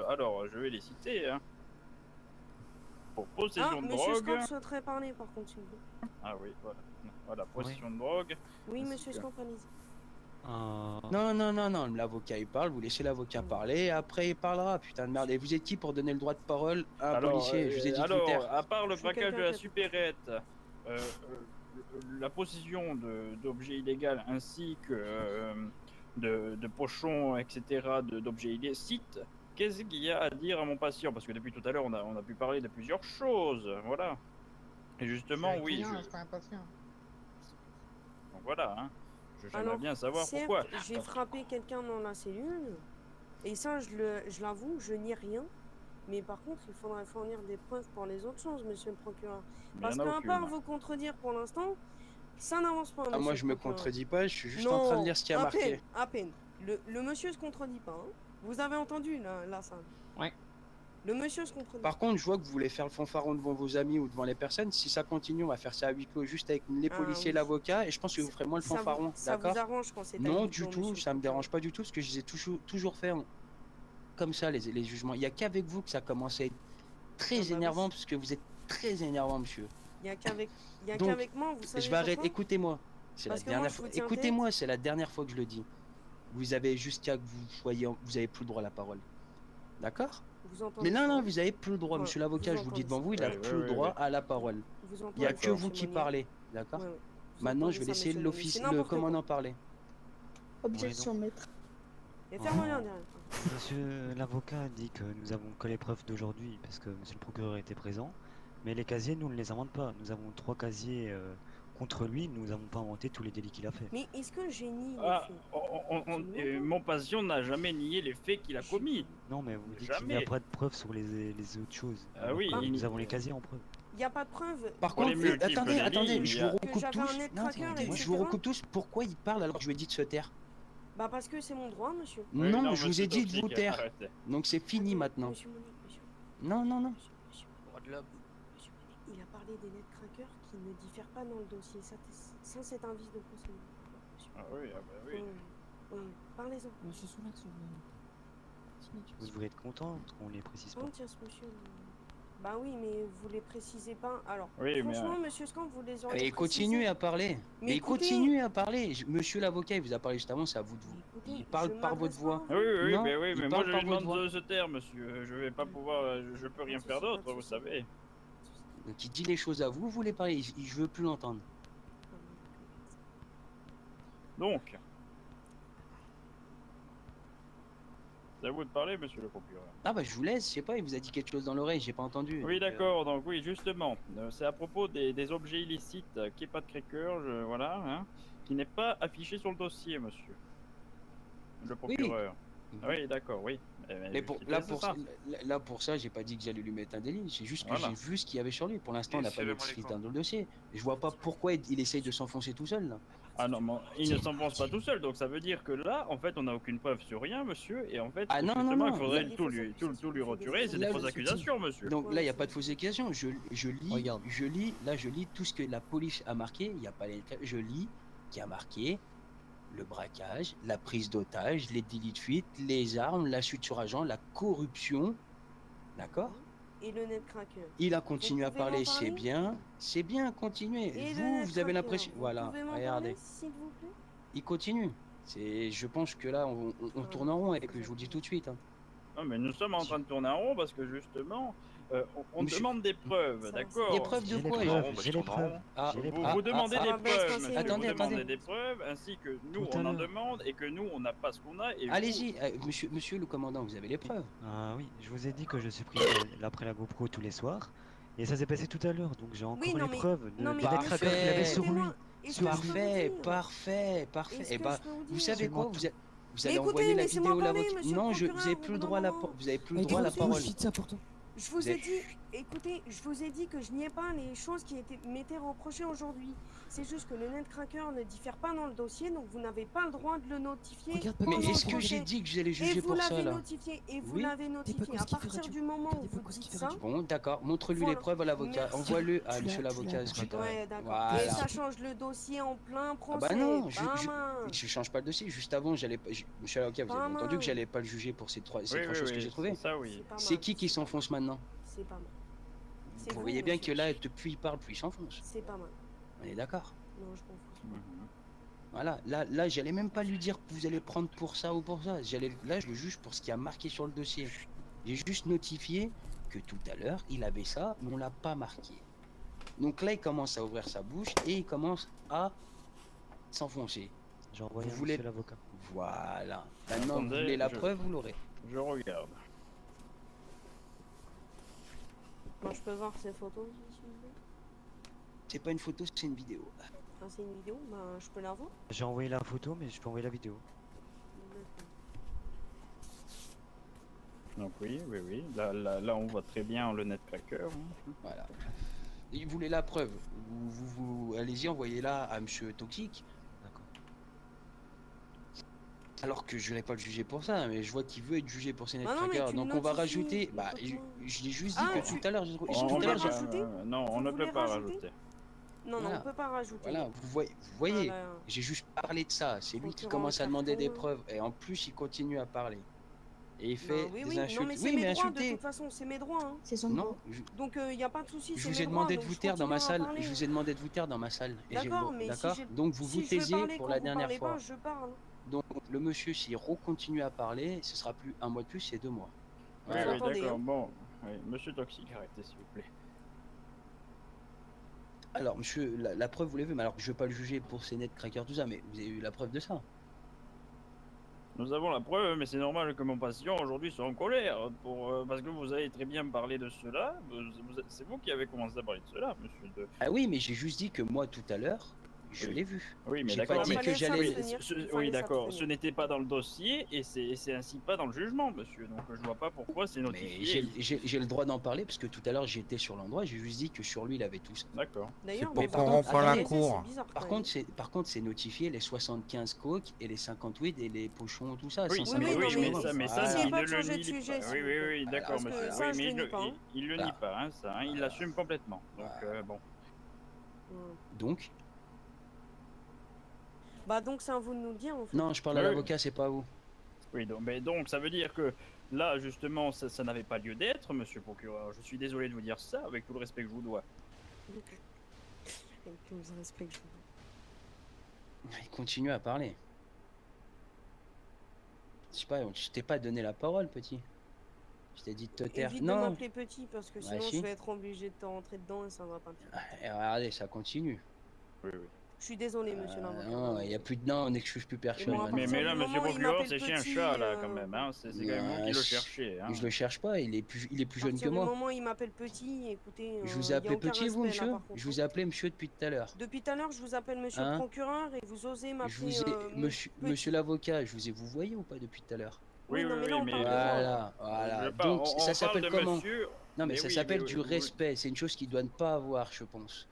alors je vais les citer, hein. Pour Ah, possession de monsieur drogue. Scott souhaiterait parler par contre, s'il vous plaît. Ah oui, voilà, possession de drogue. Oui, ainsi monsieur que- Scott, allez-y. Non, l'avocat il parle, vous laissez l'avocat parler, et après il parlera, putain de merde. Et vous êtes qui pour donner le droit de parole à un Alors, policier? Je vous ai dit de vous taire. à part le Je suis braquage de quelqu'un la qui a- supérette, la possession d'objets illégaux ainsi que de pochons, etc., d'objets illicites, qu'est-ce qu'il y a à dire à mon patient? Parce que depuis tout à l'heure, on a pu parler de plusieurs choses, voilà. Et justement, oui, C'est un patient. donc voilà, hein. J'aimerais Alors, bien savoir certes, pourquoi. j'ai frappé quelqu'un dans la cellule, et ça, je l'avoue, je nie rien. Mais par contre, il faudrait fournir des preuves pour les autres choses, monsieur le procureur. Mais Parce il y en a qu'à aucune. part vous contredire pour l'instant, ça n'avance pas, Ah, monsieur moi le je me procureur. contredis pas, je suis juste Non, en train de lire ce qui a à marqué. peine, à peine. Le monsieur se contredit pas, hein. Vous avez entendu, là, ça. Ouais. Le monsieur se contredit. Par contre, je vois que vous voulez faire le fanfaron devant vos amis ou devant les personnes. Si ça continue, on va faire ça à huis clos juste avec les Ah, policiers et oui. l'avocat. Et je pense que vous ferez moins le Ça vous- fanfaron, ça d'accord? vous arrange quand c'est à Non, huis du clos, tout, monsieur le ça me procureur. dérange pas du tout, parce que je les ai toujours fait comme ça, les jugements. Il n'y a qu'avec vous que ça commence à être très Ah bah oui. énervant, parce que vous êtes très énervant, monsieur. Il n'y a qu'avec Donc, moi, vous savez Je vais arrêter, pourquoi écoutez-moi. C'est la Parce que moi, dernière je fois. vous tiens Écoutez-moi, c'est la dernière fois que je le dis. Vous avez jusqu'à que vous soyez, vous avez plus le droit à la parole. D'accord? Vous entendez Mais non, ça vous avez plus le droit, Ouais, monsieur l'avocat, vous je vous le dis entendez devant ça. vous, il a Ouais, plus ouais, le ouais, droit ouais. à la parole. Vous Il n'y a entendez que ça, vous monsieur qui Monnier parlez, d'accord? Ouais, ouais. Vous Maintenant, je vais entendez ça, laisser monsieur Monnier, c'est le n'importe quoi. commandant parler. Objection, maître. Et ferme rien derrière. Monsieur l'avocat a dit que nous avons que les preuves d'aujourd'hui parce que monsieur le procureur était présent, mais les casiers nous ne les invente pas. Nous avons 3 casiers contre lui, nous n'avons pas inventé tous les délits qu'il a fait. Mais est-ce que j'ai nié les Ah, faits mon patient n'a jamais nié les faits qu'il a commis. Non, mais vous dites qu'il n'y a Jamais. pas de preuves sur les autres choses. Ah alors oui, que il- nous avons les casiers en preuve. Il n'y a pas de preuve. Par Pour les contre, multiples attendez, délits, attendez, il je y vous a- Que recoupe j'avais un tous. net Non, tracker, attendez, je etc. vous recoupe tous. Pourquoi il parle alors que je lui ai dit de se taire? Bah parce que c'est mon droit, monsieur. Oui, Non, je vous monsieur ai dit de vous Toxic, taire. arrêtez. Donc c'est fini maintenant. Monsieur Monique, monsieur. Non, non, non. Monsieur, Droit de l'homme. monsieur Monique, il a parlé des net crackers qui ne diffèrent pas dans le dossier. Ça, sans cet indice de procédure. Monsieur. Ah oui, ah bah oui. Ouais, parlez-en. Monsieur Soulax, Vous devrez être content qu'on les précise pas. Oh, tiens, ce monsieur. Bah oui, mais vous les précisez pas. Alors, Oui, mais, franchement, monsieur Scan, vous les auriez Et continuez précisés. à parler. Mais Mais écoutez- continuez à parler. Monsieur l'avocat, il vous a parlé juste avant, c'est à vous de vous. Écoutez, Il parle je par votre m'adresse voix. pas à Ah oui, vous. oui, Non, mais oui, il mais moi parle je par lui votre demande voix. de se taire, monsieur. Je vais pas pouvoir, je peux rien faire d'autre, vous savez. Donc il dit les choses à vous, vous voulez parler. Je veux plus l'entendre. Donc, c'est à vous de parler, monsieur le procureur. Ah bah je vous laisse, je sais pas, il vous a dit quelque chose dans l'oreille, j'ai pas entendu. Oui, Donc, d'accord, donc oui, justement, c'est à propos des objets illicites qui est pas de cracker, voilà, hein, qui n'est pas affiché sur le dossier, monsieur. Le procureur. Oui, d'accord, oui. Mais pour, là pour ça, j'ai pas dit que j'allais lui mettre un délit, c'est juste que Voilà. j'ai vu ce qu'il y avait sur lui. Pour l'instant, on n'a pas Excusez-moi, notifié les dans le dossier. Et je vois pas pourquoi il essaye de s'enfoncer tout seul là. Ah non, mais il ne s'enfonce pas tout seul, donc ça veut dire que là, en fait, on n'a aucune preuve sur rien, monsieur, et en fait, Ah non, non, justement, non. il faudrait Il y a tout des lui, fausses tout lui retirer, c'est Là, des fausses accusations, monsieur. Donc là, il n'y a pas de fausse accusation. Je lis, Regarde. je lis tout ce que la police a marqué. Il n'y a pas les... Je lis qui a marqué le braquage, la prise d'otage, les délits de fuite, les armes, la chute sur agent, la corruption. D'accord? Et le net cracker. Il a continué à pouvez m'en parler, parler c'est bien, continuez. Et le Vous, net vous avez cracker, l'impression, vous voilà, pouvez m'en regardez, parler, s'il vous plaît? il continue. Je pense que là, on tourne en rond et que je vous le dis tout de suite. Hein. Non, mais nous sommes en train de tourner en rond parce que justement, on Monsieur- demande des preuves, d'accord? Des preuves de J'ai les quoi? preuves, bah, j'ai je les tourne en preuves. rond. Ah, J'ai les Vous, preuves. vous demandez ah, des ah, bah, preuves, c'est monsieur, passé. Attendez, vous demandez attendez. des preuves, ainsi que nous, Tout à on en l'heure. demande, et que nous, on n'a pas ce qu'on a, et vous- Allez-y, monsieur le commandant, vous avez les preuves. Ah oui, je vous ai dit que je supprime l'après la GoPro tous les soirs. Et ça s'est passé tout à l'heure, donc j'ai encore Oui, non, les mais- preuves non, de mais des Parfait. trackers qu'il avait sur lui. Écoutez-moi, est-ce que je peux vous Parfait, dire parfait, parfait. Est-ce Et que bah, je peux vous vous dire savez quoi? Absolument Vous allez écoutez, envoyer la laissez-moi vidéo à parler, l'avocat. monsieur le Non, vous procureur, avez au plus le bout droit à d'un la, moment. vous avez plus le droit à la parole. Je vous ai dit, écoutez, je vous ai dit que je niais pas les choses qui m'étaient reprochées aujourd'hui. C'est juste que le net cracker ne diffère pas dans le dossier, donc vous n'avez pas le droit de le notifier. Mais pendant est-ce le que j'ai procès. dit que j'allais Et juger vous pour ça l'avez là? notifié, et vous Oui. l'avez notifié. À partir du moment où vous dites ça, Bon, d'accord. Montre-lui les Voilà. preuves à l'avocat. Merci. Envoie-le à monsieur l'avocat. ouais, d'accord. Voilà. Et ça change le dossier en plein Ah procès. bah non, pas mince. je change pas le dossier. Juste avant, monsieur l'avocat, vous Pas avez entendu que mince. j'allais pas le juger pour ces trois Oui, choses que j'ai trouvées. c'est ça, oui. pas C'est mal, qui s'enfonce maintenant? C'est pas mal. C'est Vous voyez bien monsieur. que là, plus il parle, plus il s'enfonce. C'est pas mal. On est d'accord. Non, je confonds. Mhm. Voilà, là, j'allais même pas lui dire que vous allez prendre pour ça ou pour ça. Là, je le juge pour ce qui a marqué sur le dossier. J'ai juste notifié que tout à l'heure, il avait ça, mais on l'a pas marqué. Donc là, il commence à ouvrir sa bouche et il commence à s'enfoncer. J'ai envoyé Vous un voulez- monsieur l'avocat. Voilà. Maintenant, vous Attendez, voulez la je- preuve, vous l'aurez. Je regarde. Bon, je peux voir ces photos, s'il vous plaît? C'est pas une photo, c'est une vidéo. Ah, c'est une vidéo? Bah, je peux la voir? J'ai envoyé la photo, mais je peux envoyer la vidéo. Donc oui, oui, oui. Là, on voit très bien le net cracker. hein. Voilà. Et vous voulez la preuve. Allez-y, envoyez-la à monsieur Toxic. D'accord. Alors que je n'allais pas le juger pour ça, mais je vois qu'il veut être jugé pour ses net Ah non, mais crackers. tu Donc le on va notifies, rajouter. Bah, écoute-moi. je l'ai juste dit Ah, que tu- tout à l'heure, On tout peut à l'heure, pas- rajouter non, on Vous ne peut voulez pas rajouter rajouter. Non, Voilà. on peut pas rajouter. voilà, vous voyez, Voilà. j'ai juste parlé de ça. C'est lui qui Concurrent commence à demander des carton. preuves et en plus il continue à parler. Et il fait Non, oui, des oui, insultes. non, mais c'est oui, mais mes droits, de insulter. toute façon, c'est mes droits. Hein. C'est son Non, droit. Donc, il n'y a pas de souci. je c'est vous mes ai droits, demandé de donc vous je taire dans ma continue à salle. parler. Je vous ai demandé de vous taire dans ma salle. Et j'ai- D'accord, mais si d'accord. j'ai- Donc vous si vous je veux taisiez parler pour quand la vous dernière parlez fois. pas, je parle. Donc le monsieur, s'il recontinue à parler, ce sera plus un mois de plus, c'est 2 mois. Oui, Voilà. oui, Attendez, d'accord. hein. Bon, oui. Monsieur Toxic, arrêtez s'il vous plaît. Alors monsieur, la preuve vous l'avez vu, mais alors je ne veux pas le juger pour ses net crackers tout ça, mais vous avez eu la preuve de ça. Nous avons la preuve, mais c'est normal que mon patient aujourd'hui soit en colère parce que vous avez très bien parlé de cela. C'est vous qui avez commencé à parler de cela, monsieur. Ah oui, mais j'ai juste dit que moi tout à l'heure, je Oui. l'ai vu. Oui, mais J'ai d'accord. pas dit mais- que j'allais. Oui, d'accord. Ce n'était pas dans le dossier et c'est ainsi pas dans le jugement, monsieur. Donc je vois pas pourquoi c'est Mais notifié. j'ai le droit d'en parler parce que tout à l'heure j'étais sur l'endroit, j'ai juste dit que sur lui il avait tout ça. D'accord. D'ailleurs, Mais mais par par contre, contre, la attendez, cour. c'est bizarre, quand Par contre, c'est notifié les 75 coques et les 58 et les pochons, tout ça. Oui, 500 mais, euros, oui, je mais crois. ça, Essayez il pas ne de le changer de nie sujet, pas. s'il Oui, vous oui, plaît. oui, d'accord, Parce que monsieur. ça, Oui, je mais le nie pas, hein. il le nie pas, hein, ça. Hein, il l'assume complètement. Donc bon. Donc, Bah donc c'est à vous de nous le dire en fait. non, je parle à Oui. l'avocat, c'est pas à vous. Oui, donc ça veut dire que là, justement, ça n'avait pas lieu d'être, monsieur le procureur. Je suis désolé de vous dire ça, avec tout le respect que je vous dois. Avec tout le respect que je vous Il continue à parler. Je sais pas, je t'ai pas donné la parole, petit. Je t'ai dit de te dois. taire. Évite de Non. m'appeler petit parce que Bah, sinon si. je vais être obligé de te rentrer dedans et ça va pas le faire. Et regardez, ça continue. Oui, oui. Je suis désolé, monsieur l'avocat. Non, il y a plus de non, on n'excuse plus personne. bon, à maintenant. partir Mais là, du monsieur moment où le il procureur, m'appelle c'est chien petit, chat, là, quand même. Hein. C'est quand même vous qui le Ouais, cherchez. Hein. Je le cherche pas, il est plus À jeune que partir du moi. moment où il m'appelle petit, écoutez, Je vous ai y a appelé aucun petit, vous, respect, là, monsieur par contre, Je vous ai appelé monsieur depuis tout à l'heure. Depuis tout à l'heure, je vous appelle monsieur Hein le procureur et vous osez Je m'appeler vous ai, monsieur, petit. monsieur l'avocat, je vous ai vous voyez ou pas depuis tout à l'heure? Oui, non, mais là, on parle de moi. Voilà, voilà. Je parle- Donc, on ça parle s'appelle de comment? monsieur, Non, mais mais ça oui, s'appelle mais du vous- respect. C'est une chose qu'ils ne doivent pas avoir, je pense.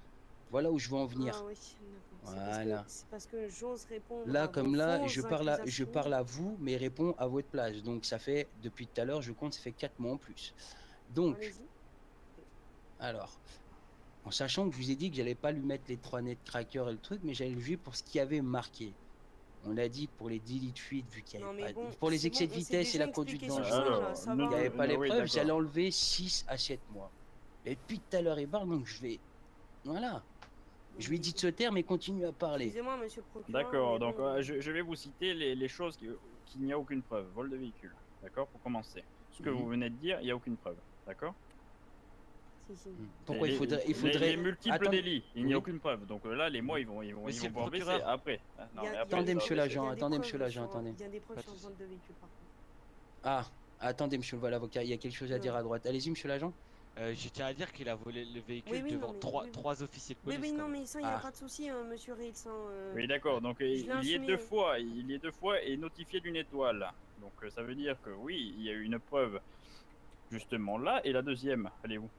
Voilà où je veux en venir. Ah oui, d'accord. Voilà. C'est parce que j'ose répondre Là, à comme vos là, fausses je accusations. parle à vous, mais réponds à votre place. Donc, ça fait, depuis tout à l'heure, je compte, ça fait 4 mois en plus. Donc, Allez-y. alors, en sachant que je vous ai dit que j'allais pas lui mettre les 3 nets crackers et le truc, mais j'allais le juger pour ce qui avait marqué. On l'a dit pour les délits de fuite, vu qu'il n'y Non, avait mais pas. bon, Pour les c'est excès bon, de on s'est vitesse et déjà la conduite expliqué sur dangereuse, ça, là, ça il va. n'y avait pas oui, les preuves, d'accord. j'allais enlever 6 à 7 mois. Et depuis tout à l'heure, il parle, donc je vais. Voilà. Je lui ai dit de se taire, mais continue à parler. Excusez-moi, monsieur le procureur. D'accord, mais donc bon, je vais vous citer les choses qu'il n'y a aucune preuve. Vol de véhicule, d'accord, pour commencer. Ce que Mhm. vous venez de dire, il n'y a aucune preuve, d'accord. si. Pourquoi Les- il faudrait. Les multiples Attends- délits, il n'y a Oui. aucune preuve. Donc là, les mois, ils vont Monsieur le progresser procureur. après. Ah, non, Il y a- mais il y a après, Attendez, des monsieur preuves- l'agent, il y a des attendez, preuves monsieur l'agent, sur- attendez. Il y a des preuves Pas de sur le souci. vol de véhicule, par contre. Ah, attendez, monsieur l'avocat, il y a quelque chose à dire à droite. Allez-y, monsieur l'agent. Je tiens à dire qu'il a volé le véhicule Oui, oui, non, devant mais- trois, oui, oui. trois officiers de Oui, police. oui, quand non, même. mais ça, il n'y a Ah. pas de souci, monsieur Reils. Oui, d'accord. Donc l'ai il y est assumé. deux fois, il y est deux fois et notifié d'une étoile. Donc ça veut dire que oui, il y a eu une preuve justement là et la deuxième. Allez-vous.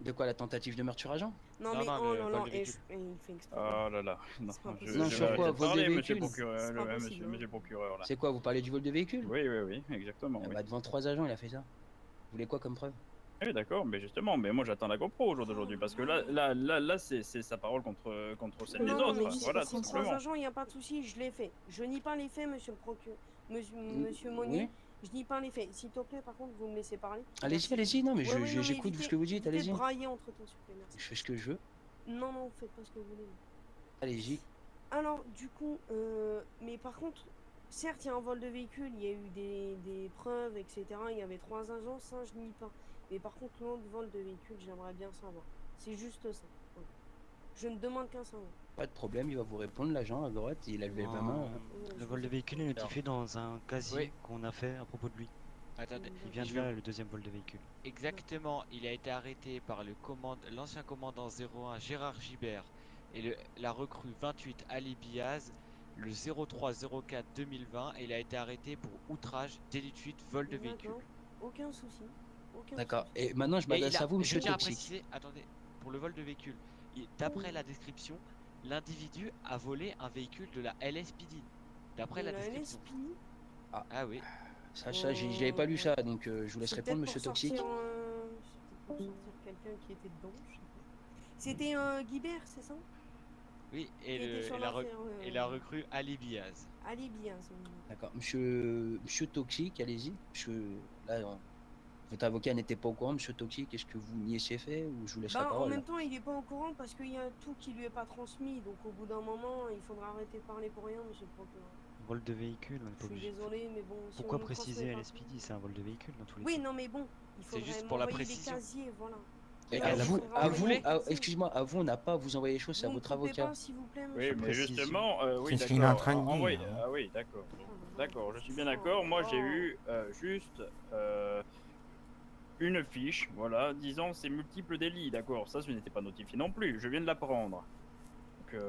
De quoi, la tentative de meurtre sur agent? Non, Non, mais non, oh le là vol là, de et véhicule. il fait exprès. Oh là là. Non, C'est pas je, possible. Non, je sur vais quoi, arrêter de vol de parler, monsieur le véhicule? procureur, C'est pas monsieur, possible, monsieur le procureur là. C'est quoi, vous parlez du vol de véhicule? Oui, oui, oui, exactement. Ah Oui. bah, devant 3 agents, il a fait ça. Vous voulez quoi comme preuve? Oui, d'accord, mais justement, mais moi j'attends la GoPro au jour d'aujourd'hui parce que là, c'est sa parole contre celle des Non, mais autres. si Voilà, c'est tout 3 simplement. agents, il n'y a pas de souci, je l'ai fait. Je nie pas les faits, monsieur le procureur. Monsieur Monnier, Oui. je nie pas les faits. S'il te plaît, par contre, vous me laissez parler. Allez-y, Merci. allez-y, non, mais Ouais, ouais, non, mais j'écoute évitez- ce que vous dites, évitez de allez-y. brailler entre temps, s'il vous plaît, merci. Je fais ce que je veux, Non, non, faites pas ce que vous voulez. allez-y. Alors, du coup, mais par contre, certes, il y a un vol de véhicule, il y a eu des preuves, etc. Il y avait 3 agents, ça, je nie pas. Mais par contre, l'autre vol de véhicule, j'aimerais bien savoir. C'est juste ça. Voilà. Je ne demande qu'un savoir. Pas de problème, il va vous répondre, l'agent à droite, il a levé la main. Non, le vol de véhicule est notifié dans un casier Oui. qu'on a fait à propos de lui. Attendez, Il vient de là, le deuxième vol de véhicule. exactement, il a été arrêté par l'ancien commandant 01 Gérard Gibert et la recrue 28 Ali Biaz le 03-04-2020 et il a été arrêté pour outrage, délit de fuite, vol de véhicule. D'accord. Aucun souci. Aucun D'accord, souci. et maintenant je Mais m'adresse à vous, je monsieur tiens à Toxique. préciser, attendez, pour le vol de véhicule, d'après la description, l'individu a volé un véhicule de la LSPD. D'après De la la description. LSPD? Ah oui. Ça, j'avais pas lu ça, donc je vous laisse C'est répondre, peut-être monsieur pour Toxique. sortir, c'est peut-être pour sortir quelqu'un qui était dedans, je sais pas. C'était un Guibert, c'est ça? Oui, Qui était sur l'affaire, et la recrue Ali Biaz. Ali Biaz. D'accord, monsieur Toxique, allez-y. Là, votre avocat n'était pas au courant, monsieur Toxique, est-ce que vous niez ces faits ou je vous laisse la Bah, en parole? même temps, il est pas au courant parce qu'il y a tout qui lui est pas transmis. Donc, au bout d'un moment, il faudra arrêter de parler pour rien, monsieur le procureur. Vol de véhicule, on n'est pas Je suis obligé. désolé, mais bon. Si Pourquoi on nous préciser transmet pas- LSPD? C'est un vol de véhicule dans tous les Oui, cas. non, mais bon, il C'est faudrait juste pour la m'envoyer des précision. casiers, voilà. Et Là, à il vous, faudra à envoyer vous, des casiers. excuse-moi, à vous, on n'a pas à vous envoyer les choses, c'est à Vous me votre coupez avocat. pas, s'il vous plaît, Oui, monsieur. mais Précision. justement, oui, C'est ce qu'il est en d'accord. train de Ah, oui, dire. ah oui, d'accord. Ah, bah, D'accord, je suis bien d'accord. Moi, j'ai eu juste une fiche, voilà, disant ces multiples délits, d'accord. Ça, ce n'était pas notifié non plus. Je viens de l'apprendre. Donc,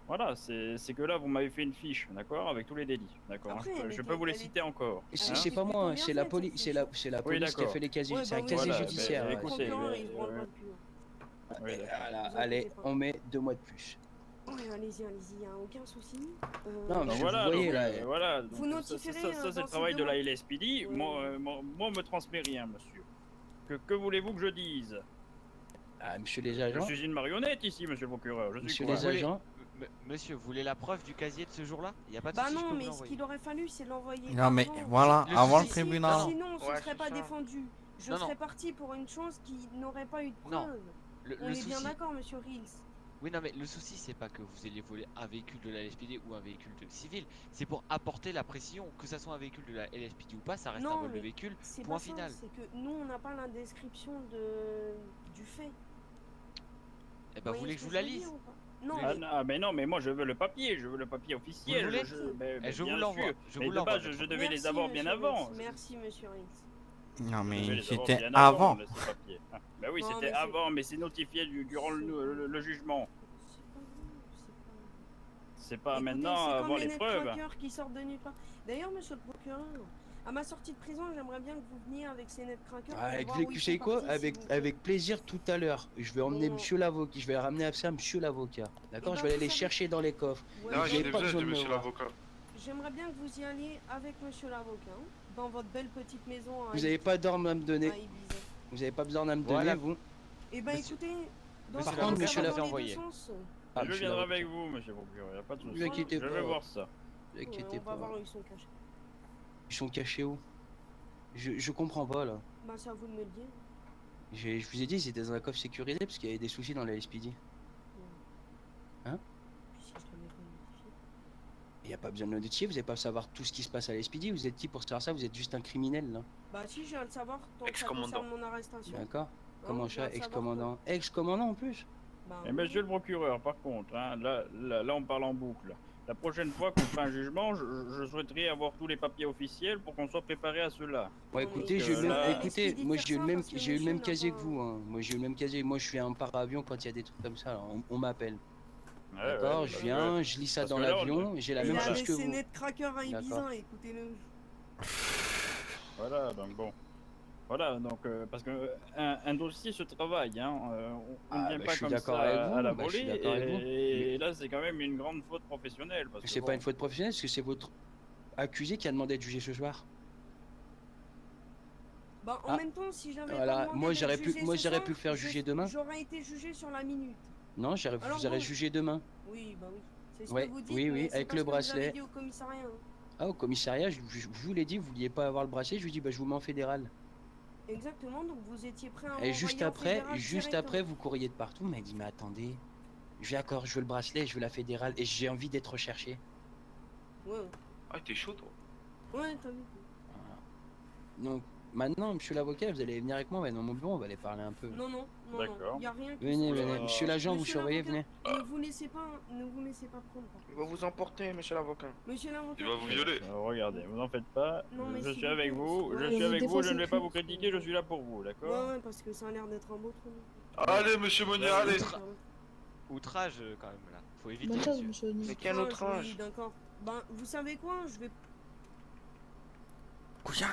voilà, c'est que là, vous m'avez fait une fiche, d'accord, avec tous les délits, d'accord. Après, Je peux vous les citer encore. C'est pas moi, hein, c'est la police, c'est la Oui, police qui a d'accord. fait les casiers, Ouais, c'est bah un oui, casier voilà, judiciaire. bah, ouais. écoutez, Procureur, mais, il se branle pas le cul. Hein. Oui, d'accord. Voilà, Vous allez, inquiétez pas. on met 2 mois de plus. Ouais, allez-y, y a aucun souci. Non, mais Donc je voilà, vous voyez donc, là. voilà, donc, Vous notifierez, ça, c'est dans le ces travail de 2 la mois. LSPD. Ouais. Moi, on me transmet rien, monsieur. Que voulez-vous que je dise? Ah, monsieur les Je agents, suis une marionnette ici, monsieur le procureur. Je suis monsieur quoi? les agents, Monsieur, vous voulez la preuve du casier de ce jour-là? Y a pas de Bah souci, je non, peux vous mais ce l'envoyer. qu'il aurait fallu, c'est l'envoyer Non mais avant. voilà, Le avant le souci, tribunal. Sinon, ce Ouais, serait c'est pas ça. défendu. Je Non, non. serais parti pour une chose qui n'aurait pas eu de Non. preuve. Le On est souci... bien d'accord, monsieur Reels. Oui, non, mais le souci, c'est pas que vous ayez volé un véhicule de la LSPD ou un véhicule civil. C'est pour apporter la précision. Que ça soit un véhicule de la LSPD ou pas, ça reste un Non, vol de mais véhicule. c'est Point pas ça, final. c'est que nous, on n'a pas la description du fait. Eh ben, vous voulez que je vous la lise? Non, Ah, mais non, mais non, mais moi je veux le papier officiel. Vous le voulez? Mais Je vous bien l'envoie. sûr. Je Mais vous de l'envoie. base, je devais les merci, avoir bien monsieur avant. Reels. Merci, monsieur Reels. Non Je devais mais les avoir c'était bien avant. ces papiers. Ah, bah oui, Non, c'était mais c'est- avant, mais c'est notifié durant le jugement. C'est pas grave, c'est pas grave. C'est pas Écoutez, maintenant c'est avoir comme les net preuves. trackers qui sortent de nulle part. D'ailleurs, monsieur le procureur, à ma sortie de prison, j'aimerais bien que vous veniez avec ces net trackers. Ah, pour voir où vous ils savez sont quoi, partis, s'il vous plaît. avec plaisir tout à l'heure. Je vais emmener Bon. monsieur l'avocat, je vais ramener ça à monsieur l'avocat. D'accord, ben, je vais aller vous les savez- chercher dans les coffres. Ouais, Vous j'ai avez pas besoin de me voir. J'aimerais bien que vous y alliez avec monsieur l'avocat, hein, dans votre belle petite maison à Vous n'avez pas d'ordre à me donner. à Ibiza. Vous avez pas besoin à me Voilà. donner, vous. Eh ben Monsieur- écoutez, dans Monsieur ce l'avocat, cas, monsieur ça va l'avocat, dans les deux envoyé. sens. Ah, Je monsieur viendrai l'avocat. avec vous, monsieur le procureur, y a pas de souci. Ne vous inquiétez Je vais pas. voir ça. Ne vous Ouais, inquiétez on va pas. voir où ils sont cachés. Ils sont cachés où? Je comprends pas là. Bah c'est à vous de me le dire. Je vous ai dit, ils étaient dans un coffre sécurisé parce qu'il y avait des soucis dans la LSPD. Hein? Puis si je l'avais pas notifié. Il n'y a pas besoin de le notifier, vous n'allez pas savoir tout ce qui se passe à la LSPD. Vous êtes qui pour savoir ça? Vous êtes juste un criminel là. Bah si, je viens de savoir tant que ça Ex-commandant. concerne mon arrestation. D'accord? Hein, Comment je viens ça, de savoir ex-commandant? Ex-commandant en plus? que- Bah, Et monsieur le procureur, par contre, hein, là on parle en boucle. La prochaine fois qu'on fera un jugement, je souhaiterais avoir tous les papiers officiels pour qu'on soit préparé à cela. Bon, Non, mais écoutez, je- là- écoutez, moi j'ai eu le même, parce que j'ai eu le monsieur même n'a casier pas- que vous. Hein. Moi j'ai eu le même casier. Moi je suis un para-avion quand il y a des trucs comme ça. Alors, on m'appelle. Ouais, D'accord? ouais, Je parce viens, je lis ça parce dans que là, on- l'avion. J'ai la il même a chose que laissé vous. net cracker à Ibiza, D'accord. écoutez-le. Voilà, donc bon. Voilà, donc parce que un dossier se travaille, hein. On ne Ah, vient bah, pas je suis comme d'accord ça avec vous, à la bah, je suis volée. d'accord avec vous. Et là, c'est quand même une grande faute professionnelle. parce que C'est bon, pas une faute professionnelle, parce que c'est votre accusé qui a demandé d'être jugé ce soir. Bah en Ah. même temps, si j'avais Voilà, pas demandé moi, d'être j'aurais pu- jugé moi, ce j'aurais soir, pu le faire juger demain. J'aurais été jugé sur la minute. Non, Alors vous aurez bon. jugé demain. Oui, bah oui. C'est ce Ouais, que vous dites, oui, oui, mais c'est avec pas le ce que vous avez bracelet. dit au commissariat. Hein. Ah, au commissariat, je vous l'ai dit, vous vouliez pas avoir le bracelet, je vous dis, bah je vous mets en fédéral. Exactement, donc vous étiez prêt à Et juste m'envoyer en après, fédéral juste directement. après, vous courriez de partout, mais dit, mais attendez, d'accord, je veux le bracelet, je veux la fédérale, et j'ai envie d'être recherché. Ouais, Ah, t'es chaud, toi. ouais, t'as vu. Donc, maintenant, monsieur l'avocat, vous allez venir avec moi, on va aller dans mon bureau, on va aller parler un peu. Non, non, non, D'accord. non, y a rien qui Venez, se venez, passe. monsieur l'agent, vous Monsieur surveillez, l'avocat, venez. Ne vous laissez pas prendre. par Il contre. va vous emporter, monsieur l'avocat. Monsieur l'avocat. Il va vous violer. Regardez, vous en faites pas. Non, mais Je s'il suis vous avec plaît, vous, ouais, je on suis vous avec vous, je ne défend vais ce pas cul. vous critiquer, je suis là pour vous, d'accord? Ouais, ouais, parce que ça a l'air d'être un beau trou. Allez, monsieur Monnier, allez. Outrage quand même là. Faut éviter. Bonne chance, monsieur. monsieur Denis. Mais quel autre Oui, âge? d'accord. Ben, vous savez quoi? Je vais. Cousin,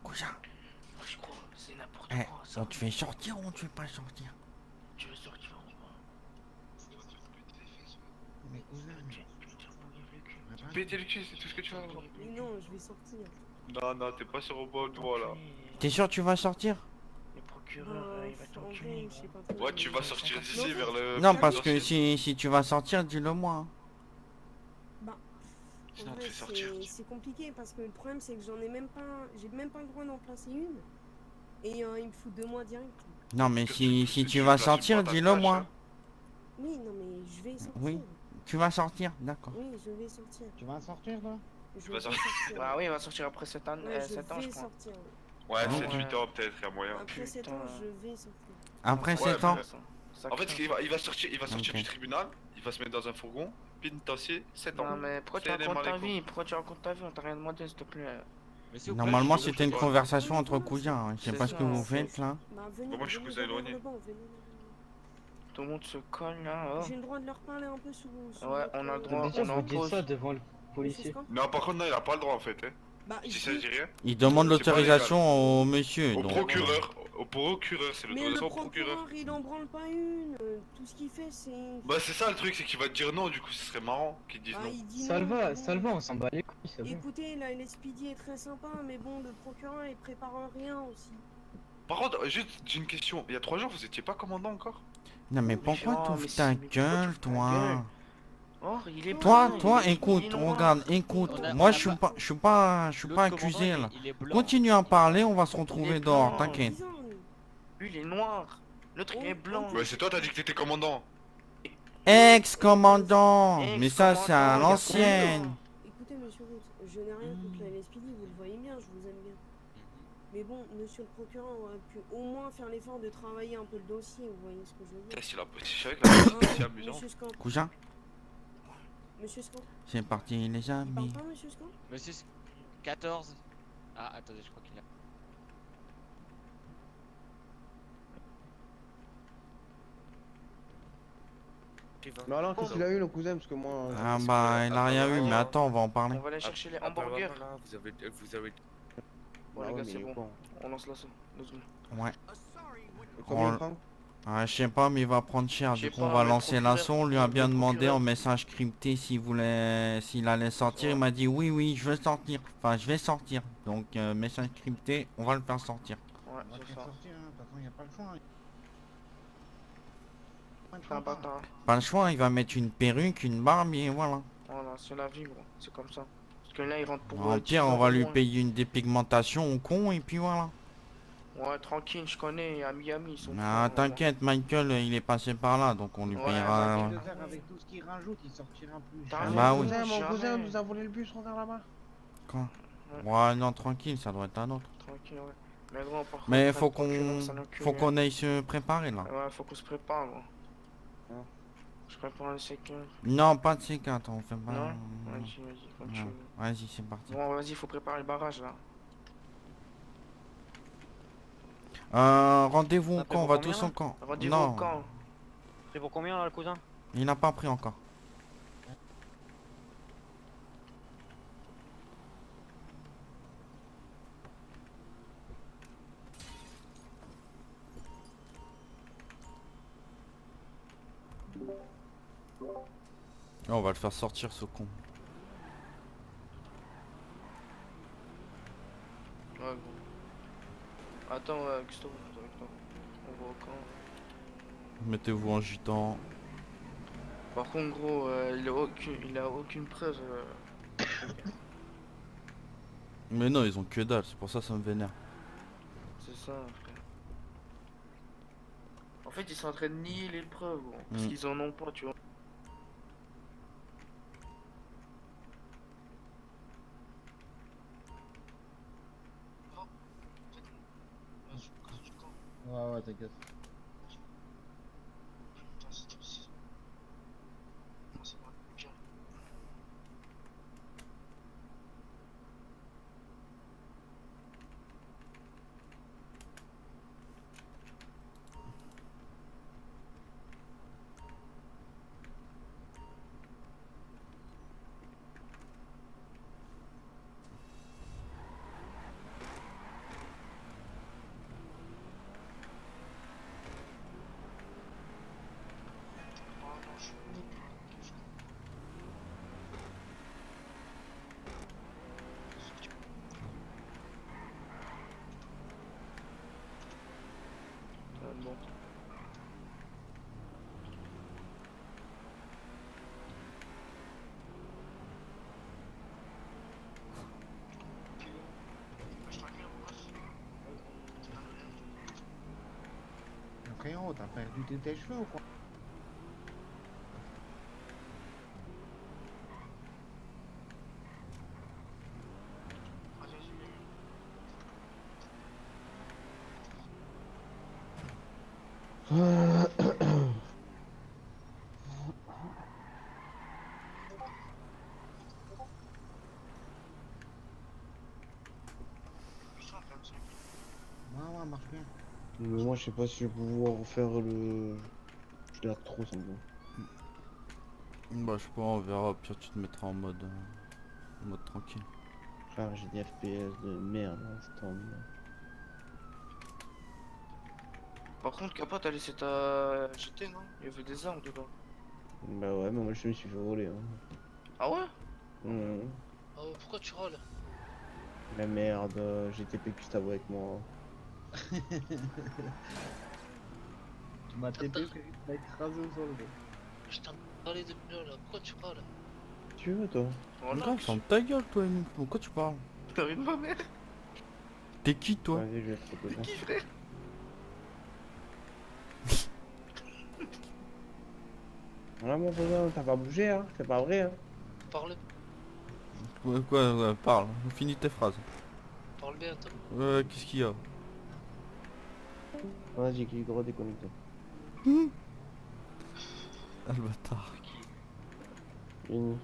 cousin. Je crois, c'est n'importe Eh, quoi. Ça. on te fait sortir ou on te fait pas sortir? Tu veux sortir ou pas? Mais cousin, Péter le cul, c'est tout ce que tu veux. Mais non, je vais sortir. Non, non, t'es pas sur le bon doigt là. T'es sûr que tu vas sortir? Le procureur, il va En vrai, t'enculer. je sais pas trop. Ouais, tu vas sortir d'ici Non, vers le. Non, parce que l'ancienne. si tu vas sortir, dis-le moi. Hein. Bah, Sinon, en on te vrai, fait sortir. c'est compliqué parce que le problème c'est que j'ai même pas le droit d'en placer une. Et il me fout 2 mois direct. Non, mais Que si tu tu vas places sortir, une boîte à dis-le crash, moi. hein. Oui, non mais je vais sortir. Oui. Tu vas sortir, d'accord. Oui, je vais sortir. tu vas sortir toi? Je vas vais sortir. Bah oui, il va sortir après 7 ans, Ouais, 7 ans, je je vais crois. sortir. Ouais, Ouais. 7-8 ans peut-être, y'a moyen. Après 7 ans, Putain. je vais sortir. Après Ouais, 7 ans. En fait, il va sortir Ok. du tribunal, il va se mettre dans un fourgon, pénitencier, 7 ans. Non, mais pourquoi tu C'est les racontes ta malécols. vie? Pourquoi tu racontes ta vie? On t'a rien demandé, s'il te plaît. Mais s'il vous plaît, Normalement, je- c'était une conversation entre cousins. Hein. Je sais C'est pas ce que ça, vous en fait. faites là. Bah, venez, Moi, je suis venez cousin derrière éloigné. le banc, venez. Tout le monde se colle là. Oh. J'ai le droit de leur parler un peu sous Ouais, on a le droit, Déjà, on est en vous dites pause. ça devant le policier. Non, par contre, non, il a pas le droit en fait. Hein. Bah, Si ça dit rien. Il demande C'est pas l'autorisation au monsieur. Au donc- procureur. Au procureur, c'est Mais le l'autorisation au procureur. procureur, il en branle pas une. Tout ce qu'il fait, c'est. Bah, c'est ça le truc, c'est qu'il va te dire non, du coup, ce serait marrant qu'il dise Ah, non. il dit Ça le non, va, bon. ça le va, on s'en bat les couilles, c'est bon. Écoutez, la LSPD est très sympa, mais bon, le procureur, il prépare rien aussi. Par contre, juste, j'ai une question. Il y a 3 jours, vous étiez pas commandant encore? Non mais pourquoi Oh, t'ouvres mais ta c'est- mais pourquoi gueule, tu ouvres ta gueule? toi? Oh, il est Toi, blanc, toi, il est écoute, noir. regarde, écoute. On a- Moi, on a je suis pas- pas, je suis pas, je suis pas L'autre accusé commandant, là. il est blanc. Continue à parler, on va se Il retrouver est dehors, blanc. t'inquiète. Bizarre, lui. Lui, il est noir. L'autre, il est blanc. Ouais, c'est toi, t'as dit que t'étais commandant. Ex-commandant. Mais ça, c'est à Ex-commandant, l'ancienne. Écoutez, monsieur Root, je n'ai rien contre la LSPD, vous le voyez bien, je vous aime bien. Mais bon, monsieur le procureur aurait pu au moins faire l'effort de travailler un peu le dossier, vous voyez ce que je veux dire. Si la je savais que la police était si amusante. Monsieur Scamp, Cousin, monsieur Scamp, c'est parti les il parle amis. pas, monsieur Scamp? Monsieur 14. Ah, attendez, je crois qu'il a. Mais alors, qu'est-ce qu'il a eu le cousin? Parce que moi. Ah bah, il a rien eu, mais attends, on va en parler. On va aller chercher les Ah, bah, hamburgers. voilà, vous avez... Bon, les gars, c'est bon. On lance la sauce. 2 secondes. Ouais. Combien On- il prend? Ah, je sais pas, mais il va prendre cher. Je Du sais coup, pas, on va mais lancer procureur- l'assaut. On lui a bien le demandé procureur- en message crypté s'il allait sortir. Il m'a dit oui, oui, je veux sortir. Enfin, je vais sortir. Donc, message crypté, on va le faire sortir. Ouais, On va c'est te faire ça. sortir, hein. De toute façon, il n'y a pas le choix. hein. C'est un bâtard. Pas le choix, il va mettre une perruque, une barbe et voilà. Voilà, c'est la vie, gros. C'est comme ça. Parce que là, il rentre pour. En 10 pire, on euros va lui moins. payer une dépigmentation au con et puis voilà. Ouais, tranquille, je connais. À Miami, ils sont. Ah, forts, t'inquiète, Michael, il est passé par là, donc on lui Ouais, payera. Avec 2 heures, avec tout ce qu'il rajoute, il sortira plus. T'as Ah raison, bah Mon oui. cousin, mon cousin jamais. nous a volé le bus, regarde là-bas. Quoi Ouais. Ouais, non, tranquille, ça doit être un autre. Tranquille, ouais. Mais gros, par contre, Mais le faut procureur, qu'on c'est un enculé, faut hein. qu'on aille se préparer là. Ouais, faut qu'on se prépare, gros. Hein. Je prépare le C4. Non, pas de C4, on fait pas. Non Non. Vas-y, comme tu Non. veux. Vas-y, c'est parti. Bon, vas-y, faut préparer le barrage là. Rendez-vous Ça au fait camp, on pour va combien, tous là au camp. Rendez-vous Non, au camp. C'est pour combien là le cousin? il n'a pas pris encore. Oh, on va le faire sortir ce con. Ouais, gros. Attends, Gustavo, reste avec toi. On va au camp. Mettez-vous en gitan. Par contre, gros, il a aucune preuve. Mais non, ils ont que dalle, c'est pour ça que ça me vénère. C'est ça, frère. En fait, ils sont en train de nier les preuves, gros. Parce Mm. qu'ils en ont pas, tu vois. Ouais, ouais, t'inquiète. Bon. Frérot, t'as perdu tes cheveux ou quoi? ça marche bien. Mais moi, je sais pas si je vais pouvoir faire le. Je l'air trop, ça me va. Bah je sais pas, on verra, au pire tu te mettras en mode tranquille. Frère, j'ai des FPS de merde, hein, c'est tant bien. Par contre, Kappa, t'as laissé ta GT, non? Il y avait des armes dedans. Bah ouais, mais moi je me suis fait voler. Hein. Ah ouais? Pourquoi tu râles? Mais merde, GTP Gustavo avec moi. Tu m'as TP, frère, tu m'as écrasé au sol. Je t'en parlais depuis là, pourquoi tu râles? Tu veux, toi? Gars, ferme ta gueule toi, Emile. Pourquoi tu parles? T'as vu de ma mère? T'es qui toi? Vas-y, je vais te proposer. T'es qui, frère? Voilà mon cousin, t'as pas bougé, hein? C'est pas vrai, hein? Parle Ouais, parle, finis tes phrases. bien, toi. Qu'est-ce qu'il y a? Vas-y, clique droit déconnecté. Ah le bâtard. Fini.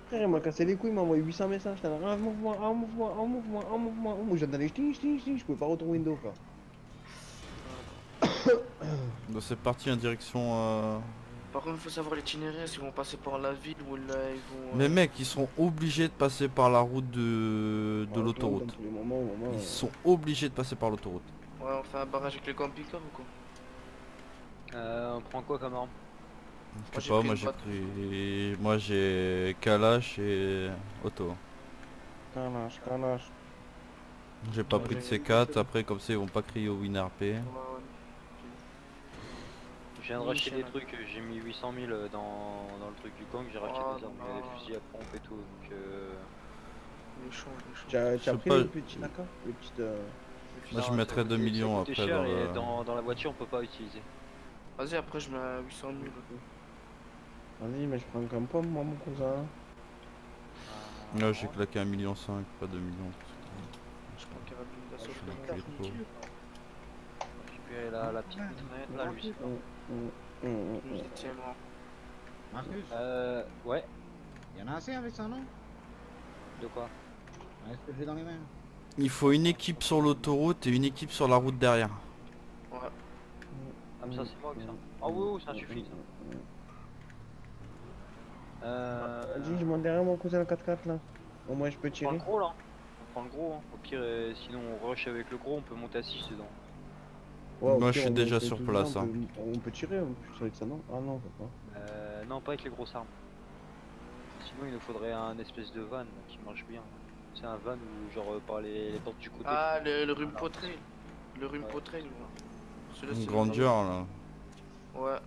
Frère, il m'a cassé les couilles, il m'a envoyé 800 messages. T'as un mouvement. Moi j'entendais je pouvais pas retourner Windows, frère. Donc c'est parti en direction. Par contre, il faut savoir l'itinéraire, s'ils vont passer par la ville ou là ils vont. Mais mec, ils seront obligés de passer par la route de l'autoroute. Dans tous les moments, Ils sont obligés de passer par l'autoroute. Ouais, on fait un barrage avec les camping-cars ou quoi? On prend quoi comme arme? Je sais pas, moi j'ai Kalash et Auto. Kalash. J'ai pas pris de C4, après comme ça ils vont pas crier au WinRP. Je viens de racheter des trucs, j'ai mis 800 000 dans le truc du gang, j'ai racheté des armes, il y a des fusils à pompe et tout, donc Tu as pris le petit AK? Le petit Moi je mettrais 2 millions après cher dans et le... dans la voiture on peut pas utiliser. Vas-y, après je mets à 800 000. Vas-y, mais je prends comme pomme, moi, mon cousin. Là j'ai claqué 1,5 million, pas 2 millions. Je prends carabine d'assaut. Récupérer la petite mitraillette là, lui. Marcus? Ouais. Y'en a assez avec ça, non? De quoi? Est-ce que j'ai dans les mains? Il faut une équipe sur l'autoroute et une équipe sur la route derrière. Ouais. Ah mais ça c'est moi que ça. Ah oui, ça suffit ça. Vas-y, je monte derrière mon cousin en 4x4 là. Au moins je peux On prend tirer. le gros là. On prend le gros. Hein. Au pire, sinon on rush avec le gros, on peut monter à 6 dedans. Ouais, moi au je pire, suis on déjà monte sur tout place. dedans, Hein. on peut tirer avec ça, non? Ah non, on peut pas. Non, pas avec les grosses armes. Sinon il nous faudrait un espèce de van qui marche bien. C'est un van où genre par les portes du côté. Ah, le Rumpo Trail. Le Rumpo Trail, Une grandeur là. Ouais.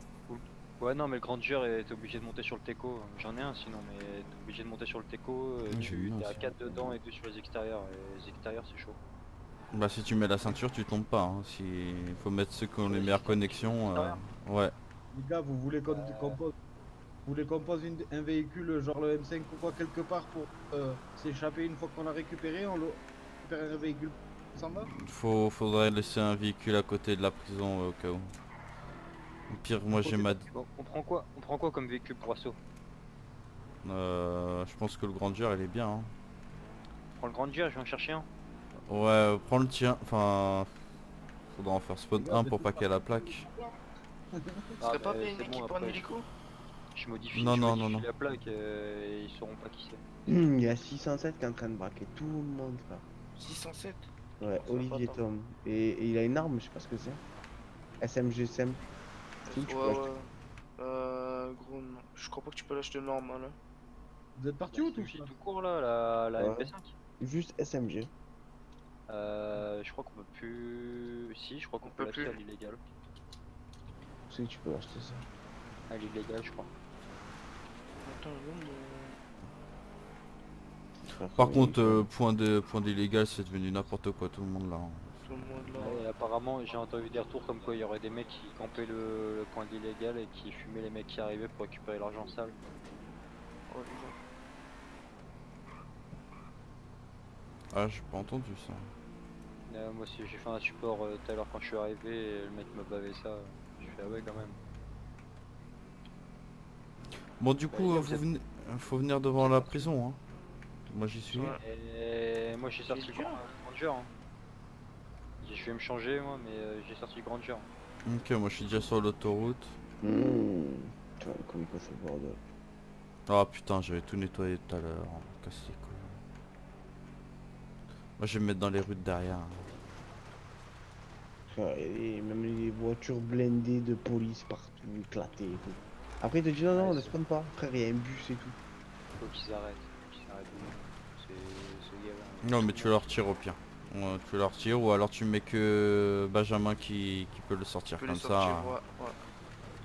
Ouais, non, mais le Grandeur est obligé de monter sur le Teco. J'en ai un sinon, mais t'es obligé de monter sur le Teco. T'es à 4 dedans et 2 sur les extérieurs. Et les extérieurs, c'est chaud. Bah si tu mets la ceinture tu tombes pas, hein. Faut mettre ceux qui ont les meilleures connexions, ouais. Les gars, vous voulez qu'on pose un véhicule genre le M5 ou quoi quelque part pour s'échapper une fois qu'on l'a récupéré, on récupère un véhicule s'en va? Faudrait laisser un véhicule à côté de la prison au cas où. Au pire moi j'ai ma... Bon, on prend quoi comme véhicule pour assaut? Je pense que le Grandeur il est bien. Hein. Prends le Grandeur, je vais en chercher un. Ouais, prends le tien, enfin... Faudra en faire spawn 1 pour pas qu'il y ait la plaque. Ce serait pas bien une équipe en hélico? Je modifie, non. la plaque et ils sauront pas qui c'est. Il y a 607 qui est en train de braquer tout le monde, frère. 607? Ouais, Olivier Tom. Et il a une arme, je sais pas ce que c'est. SMG-SEM. Gros, non. Je crois pas que tu peux l'acheter normal. Hein. Vous êtes parti où tout tout court là, la MP5? Juste SMG. Je crois qu'on peut plus... Si, je crois qu'on peut l'acheter à l'illégal. Si tu peux acheter ça. À l'illégal, je crois. Par contre, point d'illégal, c'est devenu n'importe quoi, tout le monde là. Hein. Ouais, apparemment, j'ai entendu des retours comme quoi il y aurait des mecs qui campaient le point d'illégal et qui fumaient les mecs qui arrivaient pour récupérer l'argent sale. Ah, j'ai pas entendu ça. Moi aussi, j'ai fait un support tout à l'heure quand je suis arrivé et le mec m'a bavé ça. Je fais ah ouais quand même. Bon, du coup, faut venir devant la prison. Hein. Moi j'y suis. Et moi j'ai sorti le Grandeur. Hein. Je vais me changer moi, mais j'ai sorti grandeur. Ok, moi je suis déjà sur l'autoroute. Tu vois, comme quoi c'est le bordel. Ah putain, j'avais tout nettoyé tout à l'heure. Cassé quoi. Moi je vais me mettre dans les rues de derrière. Et même les voitures blindées de police partout, éclatées et tout. Après il te dit non, non, ne spawn pas. Frère, il y a un bus et tout. Faut qu'ils arrêtent. Faut qu'ils arrêtent de ce gars-là. Non mais tu leur tires au pire. Tu leur tires ou alors tu mets que Benjamin qui peut le sortir Peut comme les ça. sortir, ouais.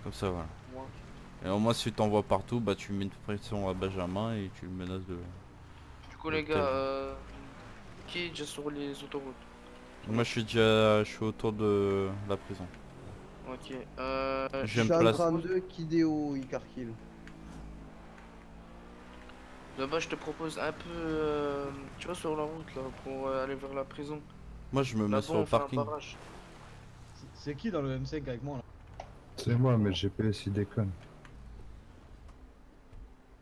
Comme ça voilà. Ouais. Et au moins si tu t'envoies partout, bah tu mets une pression à Benjamin et tu le menaces de... Du coup, les gars, qui est déjà sur les autoroutes? Moi je suis autour de la prison. Ok. Je viens me suis en placer. 32 Kideo Icarkill. Là-bas, je te propose un peu, tu vois, sur la route là, pour aller vers la prison. Moi je me mets Là-bas, sur on le fait un parking. barrage. C'est qui dans le M5 avec moi là? C'est moi, mais le GPS il déconne.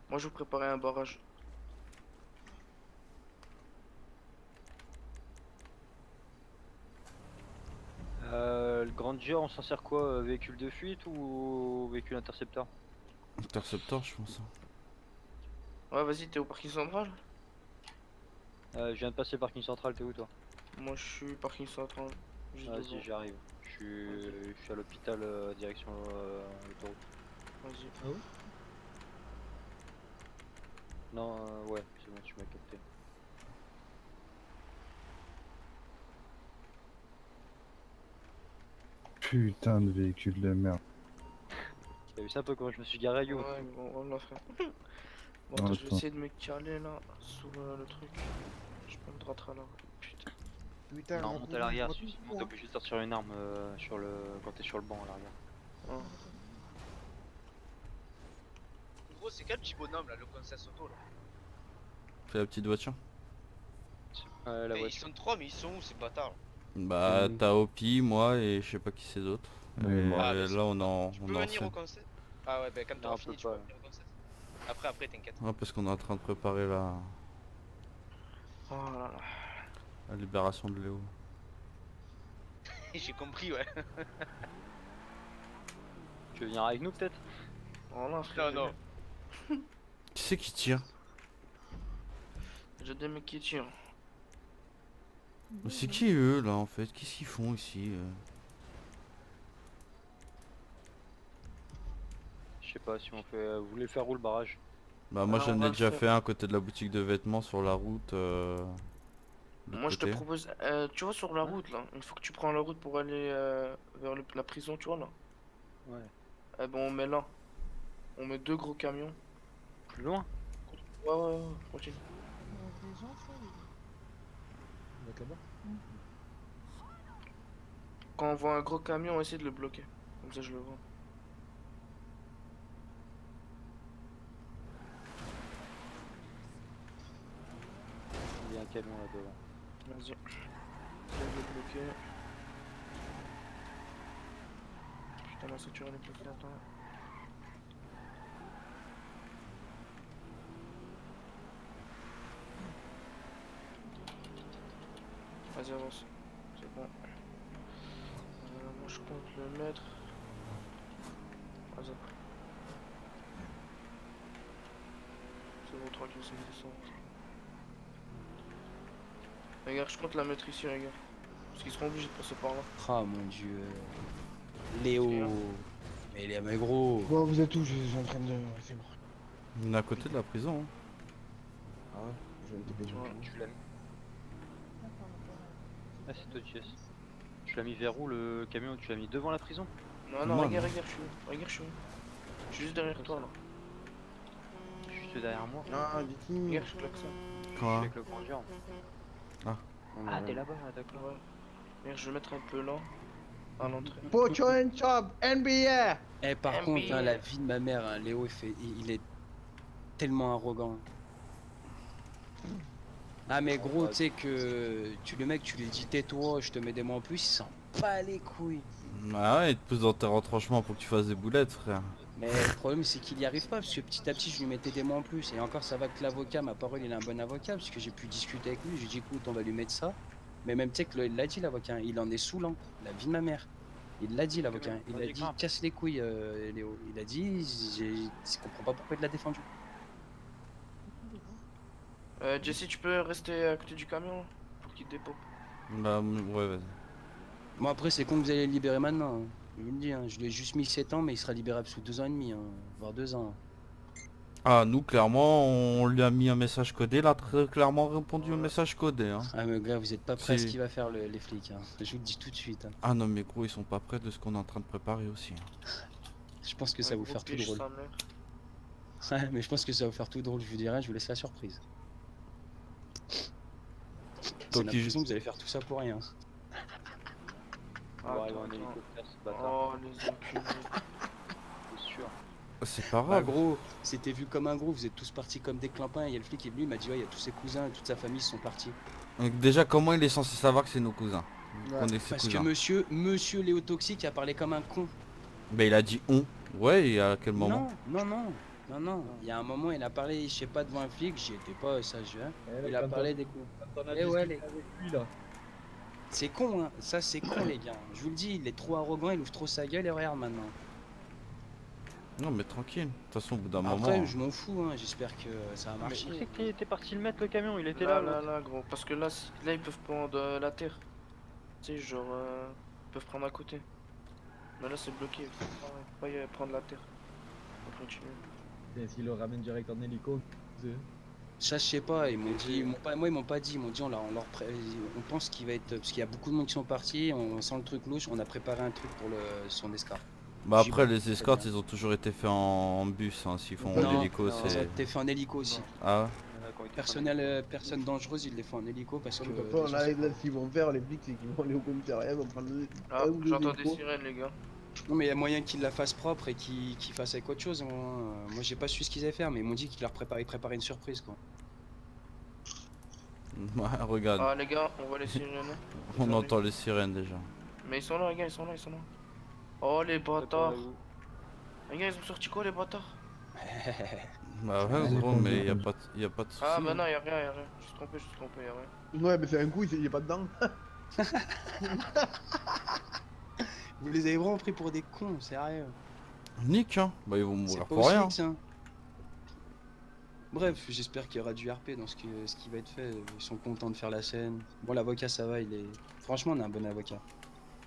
Moi, je vous préparais un barrage. Le Grandeur, on s'en sert quoi? Véhicule de fuite ou véhicule intercepteur? Intercepteur je pense. Ouais, vas-y, t'es au parking central? Je viens de passer le parking central, t'es où toi? Moi, je suis parking central. juste Vas-y, devant. j'arrive. Je suis à l'hôpital, direction l'autoroute. Vas-y. Ah ouais? Non, ouais, c'est bon, tu m'as capté. Putain de véhicule de merde. T'as vu ça un peu comment je me suis garé à You? Ouais, bon, on l'a fait. Bon, Ah, attends, je vais attends. essayer de me caler là, sous le truc. Je peux me rentrer là. Putain. Putain, Non, monte à l'arrière, on- sinon t'es obligé de sortir une arme quand t'es sur le banc à l'arrière. Oh. Gros, c'est quel petit bonhomme là, le Conseil Auto là? C'est la petite voiture. La Mais ils voiture. sont trois, mais ils sont où ces bâtards là? Bah t'as Opi, moi et je sais pas qui c'est d'autre. Et Ah, bah, là on est en Tu peux on est en venir au scène. Conseil? Ah ouais, bah quand Non, t'auras on fini, peut tu peux pas. venir au Conseil. Après, t'inquiète. Ouais, parce qu'on est en train de préparer Oh là là. la libération de Léo. J'ai compris, ouais. Tu veux venir avec nous peut-être? Oh là, frère. Non, non. Qui c'est qui tire? J'ai des mecs qui tirent. Mais c'est qui eux là en fait? Qu'est-ce qu'ils font ici Je sais pas si on fait. Vous voulez faire où le barrage? Bah moi Ah, j'en on ai va le déjà faire. fait un à côté de la boutique de vêtements sur la route. Moi, je te propose, tu vois, sur la route là, une fois que tu prends la route pour aller vers la prison, tu vois là. Ouais. Eh ben, on met là. On met 2 gros camions. Plus loin? Ouais, continue. Quand on voit un gros camion, on essaie de le bloquer. Comme ça, je le vois. Il y a un camion là devant. Vas-y. J'essaie de le bloquer. Putain, la ceinture elle est bloquée, attends. Vas-y, avance. C'est bon. Moi, je compte le mettre. Vas-y. C'est bon, tranquille, c'est une descente. Regarde, je compte la mettre ici, regarde. Parce qu'ils seront obligés de passer par là. Ah mon dieu. Léo. Mais il est mais gros. Bon, vous êtes où? Je suis en train de. C'est bon. On est à côté de la prison. Ah ouais? Je vais me taper du Ouais, cul. tu l'as mis. Ah, c'est toi, Jess. Tu l'as mis vers où le camion? Tu l'as mis devant la prison? Non, non, regarde, je suis où? Regarde, je suis où? Je suis juste derrière toi là. Juste derrière moi? Ah, Viking. Regarde, je claque ça. Je suis Quoi? avec le Grandeur. Ah. Ah, t'es là-bas, d'accord. Ouais. Regarde, je vais mettre un peu là. À l'entrée. Put your hands up, NBA! Eh par contre, hein, la vie de ma mère, hein, Léo il est tellement arrogant. Ah mais gros, tu sais que le mec, tu lui dis tais-toi, je te mets des mots en plus, il s'en bat les couilles. Ah ouais, il te pousse dans tes retranchements pour que tu fasses des boulettes, frère. Mais le problème c'est qu'il y arrive pas, parce que petit à petit je lui mettais des mots en plus. Et encore ça va que l'avocat, ma parole il est un bon avocat, parce que j'ai pu discuter avec lui, j'ai dit écoute on va lui mettre ça. Mais même, tu sais que il l'a dit, l'avocat, il en est saoulant, la vie de ma mère. Il l'a dit, l'avocat, il a dit, casse les couilles, Léo. Il a dit, je comprends pas pourquoi il l'a défendu. Jesse, tu peux rester à côté du camion pour qu'il dépop. Bah, ouais, vas-y. Bon, après, c'est con que vous allez le libérer maintenant. Hein. Je vous le dis, hein. Je lui ai juste mis 7 ans, mais il sera libérable sous 2 ans et demi, hein. Voire 2 ans. Ah, nous, clairement, on lui a mis un message codé. Il a très clairement répondu au message codé. Hein. Ah, mais gars, vous êtes pas prêts à ce qu'il va faire, les flics. Hein. Je vous le dis tout de suite. Hein. Ah non, mais gros, ils sont pas prêts de ce qu'on est en train de préparer aussi. Hein. Je pense que ça va vous faire tout drôle. Ouais, mais je pense que ça va vous faire tout drôle, je vous dirai, je vous laisse la surprise. J'ai l'impression que vous allez faire tout ça pour rien. On va arriver en hélicoptère, ce bâtard. Oh, les enculés. C'est sûr. C'est pas Bah grave. gros, c'était vu comme un gros, vous êtes tous partis comme des clampins, et il y a le flic qui est venu, il m'a dit ouais, il y a tous ses cousins et toute sa famille sont partis. Donc déjà, comment il est censé savoir que c'est nos cousins? Qu'on est ses Parce cousins. que monsieur Léo Toxique a parlé comme un con. Bah il a dit on. Ouais, et à quel moment? Non, il y a un moment, il a parlé, je sais pas, devant un flic, j'y étais pas, ça je viens. Il a parlé des coups. Eh ouais, les... C'est con, hein, ça c'est con les gars. Je vous le dis, il est trop arrogant, il ouvre trop sa gueule et regarde maintenant. Non mais tranquille, de toute façon au bout d'un Après, moment... je m'en fous, hein. J'espère que ça va marcher. Mais où c'est que t'es parti le mettre le camion? Il était Là, là. là, gros. Parce que là, là ils peuvent prendre la terre. Tu sais, genre, ils peuvent prendre à côté. Mais là, c'est bloqué. Faut pas y prendre la terre. On continue. Et s'il le ramène direct en hélico, Ça je sais pas, ils m'ont dit, moi ils m'ont pas dit, ils m'ont dit on pense qu'il va être, parce qu'il y a beaucoup de monde qui sont partis, on sent le truc louche, on a préparé un truc pour son escarte. Bah après les escortes ils ont toujours été faits en bus, hein. S'ils font en hélico ça a c'est... été fait en hélico aussi. Ah Personnel, personne dangereuse ils les font en hélico parce que... Là, ce qu'ils vont faire, les flics, c'est qu'ils vont aller au commissariat, ils vont prendre le... Ah, j'entends des sirènes, les gars. Non mais il y a moyen qu'ils la fassent propre et qu'ils fassent avec autre chose. Moi j'ai pas su ce qu'ils allaient faire, mais ils m'ont dit qu'ils leur préparaient une surprise quoi. Ouais, regarde. Ah les gars, on voit les sirènes. On entend les sirènes déjà. Mais ils sont là, les gars, ils sont là. Oh les bâtards. Les gars, ils ont sorti quoi les bâtards? Bah ouais gros, mais y a pas de soucis. Ah bah non, y'a rien. Je suis trompé, y'a rien. Ouais, mais c'est un coup, il est pas dedans. Vous les avez vraiment pris pour des cons, sérieux. Nick hein, bah ils vont mourir pas pour rien. aussi, hein. Bref, j'espère qu'il y aura du RP dans ce qui va être fait. Ils sont contents de faire la scène. Bon, l'avocat, ça va, il est... Franchement, on a un bon avocat.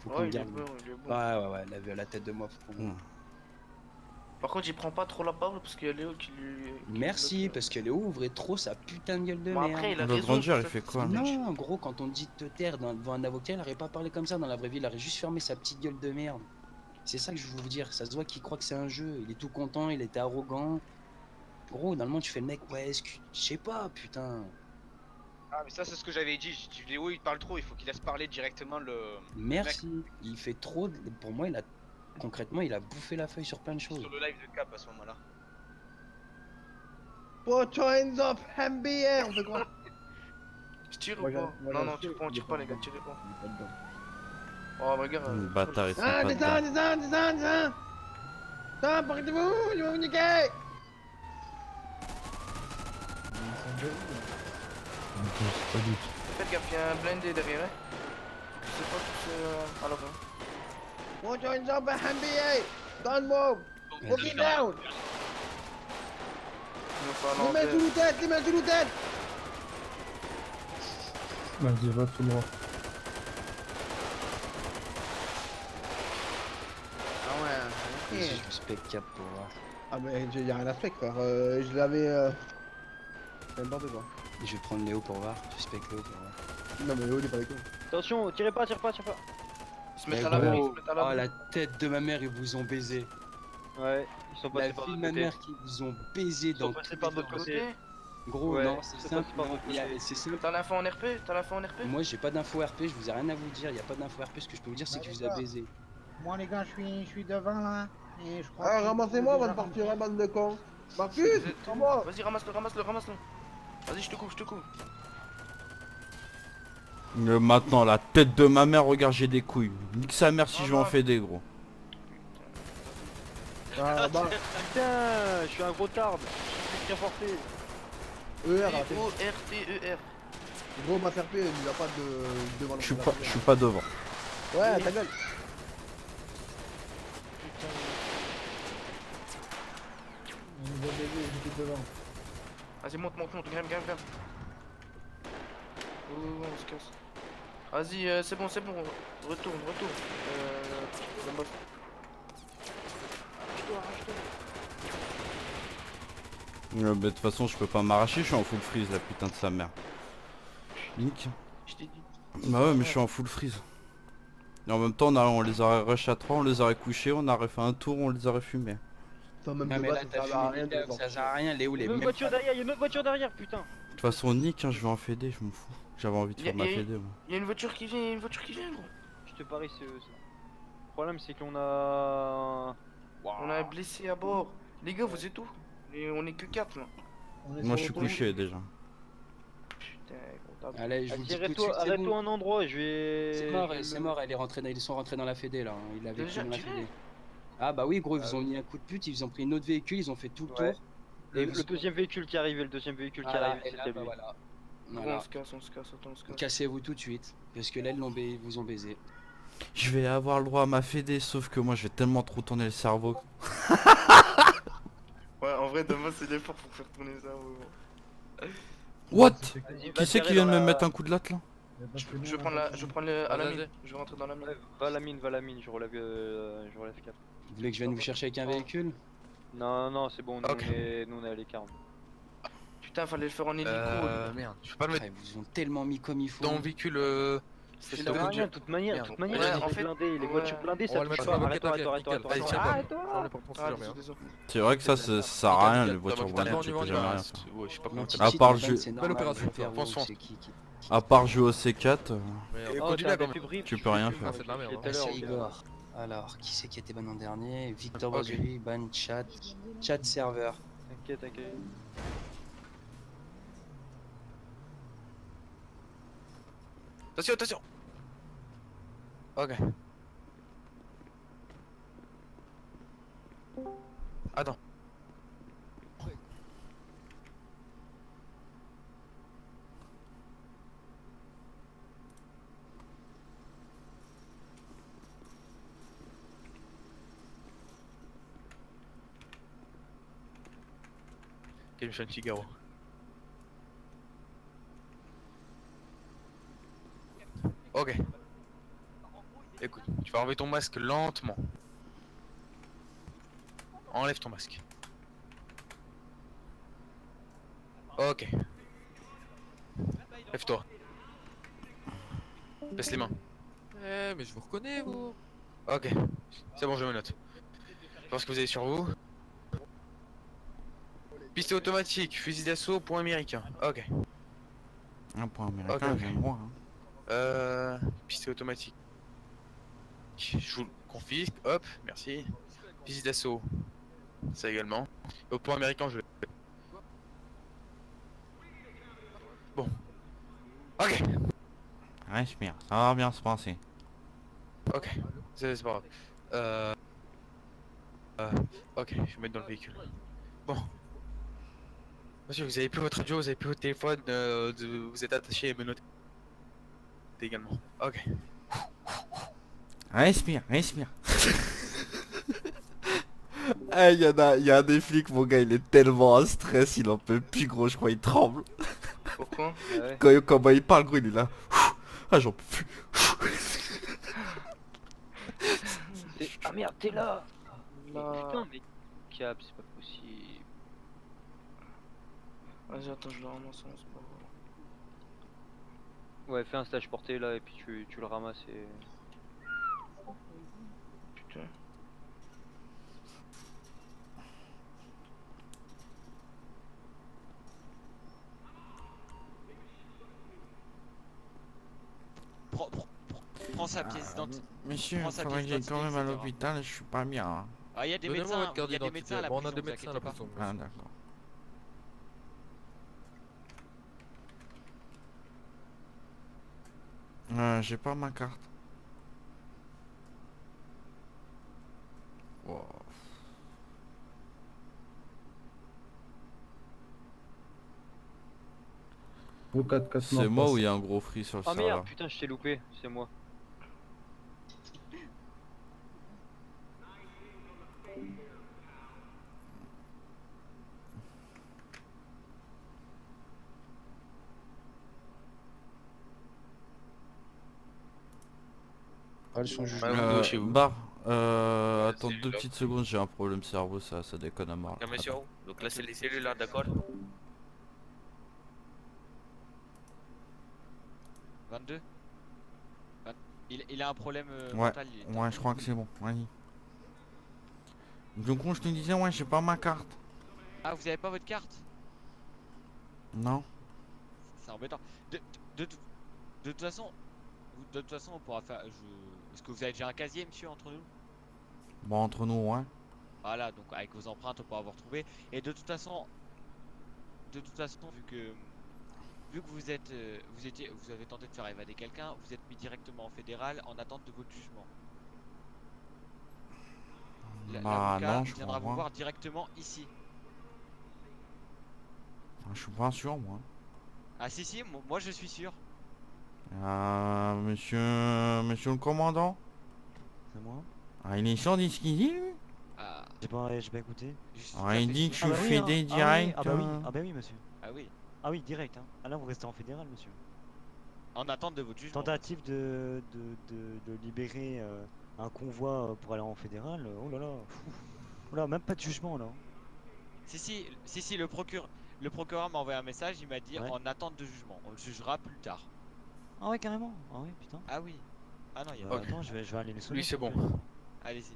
Faut qu'on Ouais, le il est garde. bon, il est bon. Ouais, la vue à la tête de moi, faut qu'on... Par contre, il prend pas trop la parole parce qu'il y a Léo qui lui... Merci, parce que Léo ouvrait trop sa putain de gueule de Bon, merde. après, il a Le raison, grandeur, il ça, fait c'est quoi? Non, en gros, quand on dit de te taire devant un avocat, il aurait pas parlé comme ça dans la vraie vie, il aurait juste fermé sa petite gueule de merde. C'est ça que je veux vous dire, ça se voit qu'il croit que c'est un jeu, il est tout content, il était arrogant. Gros, normalement tu fais le mec, ouais, je sais pas, putain. Ah, mais ça, c'est ce que j'avais dit. J'ai dit, Léo, il parle trop, il faut qu'il laisse parler directement le. Merci, il fait trop, pour moi, concrètement, il a bouffé la feuille sur plein de choses. Sur le live de Cap à ce moment-là. Put your hands up, MBA. On fait quoi? Je tire ou pas? Non, tire pas les gars, tirez pas. Oh, regarde. Le bâtard il se Ah, met pas dedans. descends! Stop, arrêtez-vous, je vais vous niquer! Faites gaffe, y'a un blindé derrière, hein. C'est pas tous à l'avant. Put your hands up, MBA. Don't move. Put it down. Les mains sous la tête, Vas-y, va tout droit. Ah ouais, ok. Je spec cap pour voir. Ah mais y'a rien à spec frère, je l'avais... N'importe quoi. Je vais prendre Léo pour voir, je spec Léo pour voir. Non mais Léo il est pas avec nous. Attention, tirez pas. Ils se mettent Eh à l'avant, gros, ils se mettent à l'avant. oh la tête de ma mère, ils vous ont baisé. Ouais, ils sont La passés par fille de l'autre ma côté. mère qui vous ont baisé Ils sont dans passés par l'autre côté. Gros, Ouais, non, ils c'est sont simple. passés par l'autre côté. C'est simple. T'as l'info en RP? Moi j'ai pas d'info RP, je vous ai rien à vous dire, y a pas d'info RP, ce que je peux vous dire c'est qu'il vous a baisé. Moi les gars, je suis devant là. Et je crois Ah que- ramassez-moi avant de partir, hein, bande de cons. Marcus, prends-moi. Vas-y, ramasse-le. Vas-y, je te couvre. Maintenant la tête de ma mère, regarde j'ai des couilles. Nique sa mère si je vais en faire des gros. Ah bah, Putain, je suis un gros tarde. Je suis bien porté. ER, O-R-T-E-R. Gros, ma FRP, il n'y a pas de devant le Je suis pas devant. Ouais, ta gueule. On nous a baisé, j'étais devant. Vas-y, monte, grimpe. Oh, on se casse. Vas-y, c'est bon. Retourne. Le boss. Bah, de toute façon, je peux pas m'arracher, je suis en full freeze, la putain de sa mère. Link. Je t'ai dit. Bah ouais, mais je suis en full freeze. Et en même temps, on les aurait rush à 3, on les aurait couchés, on aurait fait un tour, on les aurait fumés. Toi, même Non, de mais base, là, ça t'as sert à fumé rien les câbles, de ça sert à rien. Les où les Il y a une même voiture pas- derrière, il y a une autre voiture derrière, putain. De toute façon, Nick, hein, je vais en fédé, je m'en fous. J'avais envie de faire ma fédé, moi. Il y a une voiture qui vient, gros. Je te parie, c'est eux, ça. Le problème, c'est qu'on a. On a un blessé à bord. Les gars, vous êtes où? On est que 4 là. Moi, je suis couché déjà. Putain, gros, Allez, je vous dis tout de suite, c'est Arrête-toi bon. un endroit, je vais. C'est mort, ils sont rentrés dans la fédé là. Hein. Il avait Déjà, plus dans la tu fédé. Ah bah oui, gros, ils ont mis un coup de pute, ils ont pris une autre véhicule, ils ont fait tout le Ouais. tour. Le deuxième véhicule qui arrivait, Voilà, et là, c'était bah lui. voilà. Gros, Voilà. on se casse, attends, on se casse. Cassez-vous tout de suite, parce que là, ils vous ont baisé. Je vais avoir le droit à ma fédé, sauf que moi, je vais tellement trop tourner le cerveau. Ouais, en vrai, demain, c'est l'effort pour faire tourner ça. What? Vas-y, Qui va c'est qui tirer vient de dans me la- mettre un coup de latte là? Je prends à la mine. Je vais rentrer dans la mine. Ouais, va à la mine, je relève 4. Vous voulez que je vienne vous chercher avec un véhicule? Non, c'est bon, nous, on est à l'écart. Putain, fallait le faire en hélico. Merde, je peux pas le mettre Ils vous ont tellement mis comme il faut. dans le véhicule. Ça sert à rien, de toute manière, Ouais, en fait, les voitures blindées, on ça va le touche mettre pas. sur la Arrête-toi, moquette, arrête-toi. Vas-y, tiens, Arrête-toi. C'est vrai que ça sert à rien, les voitures Attends, blindées, on y tu va, peux on y jamais va. rien faire. Ouais, je sais pas comment Non, ça À Titi, part les jeu- vannes, c'est Belle normal, opération, frérot, pense c'est qui- À part jouer au C4, Mais Oh, continue t'as à quand fait même. tu peux rien faire. C'est de la merde. Ah, c'est Igor. Alors, qui c'est qui était ban en dernier? Victor Ok. Bozeli, ban chat serveur. T'inquiète. Attention. Ok. Attends. Quel méchant Figaro. Ok. Écoute, tu vas enlever ton masque lentement. Enlève ton masque. Ok. Lève-toi. Baisse les mains. Eh, mais je vous reconnais, vous. Ok. C'est bon, je me note. Je pense que vous avez sur vous. Pistolet automatique, fusil d'assaut, point américain. Ok. Un point américain, Ok. j'aime moi. Pistolet automatique. Je vous le confisque. Hop, merci. Fusil d'assaut. Ça également. Au point américain, je l'ai. Bon. Ok. Respire, ça va bien se passer. Ok. C'est pas grave. Ok, je vais me mettre dans le véhicule. Bon. Monsieur, vous avez plus votre radio, vous avez plus votre téléphone, vous êtes attaché et menotté également. Ok. Respire. Eh, y a un des flics, mon gars, il est tellement en stress, il en peut plus, gros, je crois, il tremble. Pourquoi? Comment il parle, gros, il est là. Ah, j'en peux plus. Ah merde, t'es là. Là. Putain, mais Cap, c'est pas possible. Vas-y, attends, je le ramasse, c'est pas grave. Ouais, fais un stage porté là et puis tu le ramasses et. Putain. Prends sa pièce d'identité. Monsieur, Prends sa faudrait que pièce j'aille d'identité, quand même à etc. l'hôpital, je suis pas bien. Hein. Ah, il y a des Donnez-moi médecins, votre carte il y a des d'identité. médecins à la Bon, on a prison, des vous médecins à la inquiétez pas. prison. Ah, d'accord. J'ai pas ma carte. Wow. Au 4-4 C'est moi ou il y a un gros free sur le Oh serveur? merde, putain, je t'ai loupé, c'est moi. Bar, attends 2 petites secondes, j'ai un problème cerveau, ça déconne à mort. Non, monsieur, donc là c'est les cellules là, d'accord? 22. Il a un problème Ouais, mental. Il est ouais, je crois que c'est bon, vas-y. Du coup, je te disais, ouais, j'ai pas ma carte. Ah, vous avez pas votre carte? Non. C'est embêtant. De toute façon, on pourra faire. Est-ce que vous avez déjà un casier, monsieur, entre nous? Bon, entre nous, ouais. Voilà, donc avec vos empreintes, on pourra vous retrouver. Et de toute façon, vu que vous avez tenté de faire évader quelqu'un, vous êtes mis directement en fédéral en attente de votre jugement. Bah L'avocat non, je viendra crois vous pas. voir directement ici. Je suis pas sûr, moi. Ah si, moi je suis sûr. Monsieur le commandant? C'est moi? Ah, il est sûr de ce qu'il dit, lui? J'ai pas écouté. Ah, il dit que je suis bah oui, fédé hein. direct. Ah bah oui, ah bah oui, monsieur. Ah oui. Ah oui, direct. Hein. Ah là, vous restez en fédéral, monsieur. En attente de votre jugement. Tentative de libérer un convoi pour aller en fédéral. Oh là là. Oh là, même pas de jugement là. Si, le procureur m'a envoyé un message, il m'a dit Ouais. en attente de jugement. On le jugera plus tard. Ah ouais, carrément. Ah ouais, putain. Ah oui. Ah non, il y a Bah, pas. attends, je vais aller les sauver. Lui c'est bon. Allez-y.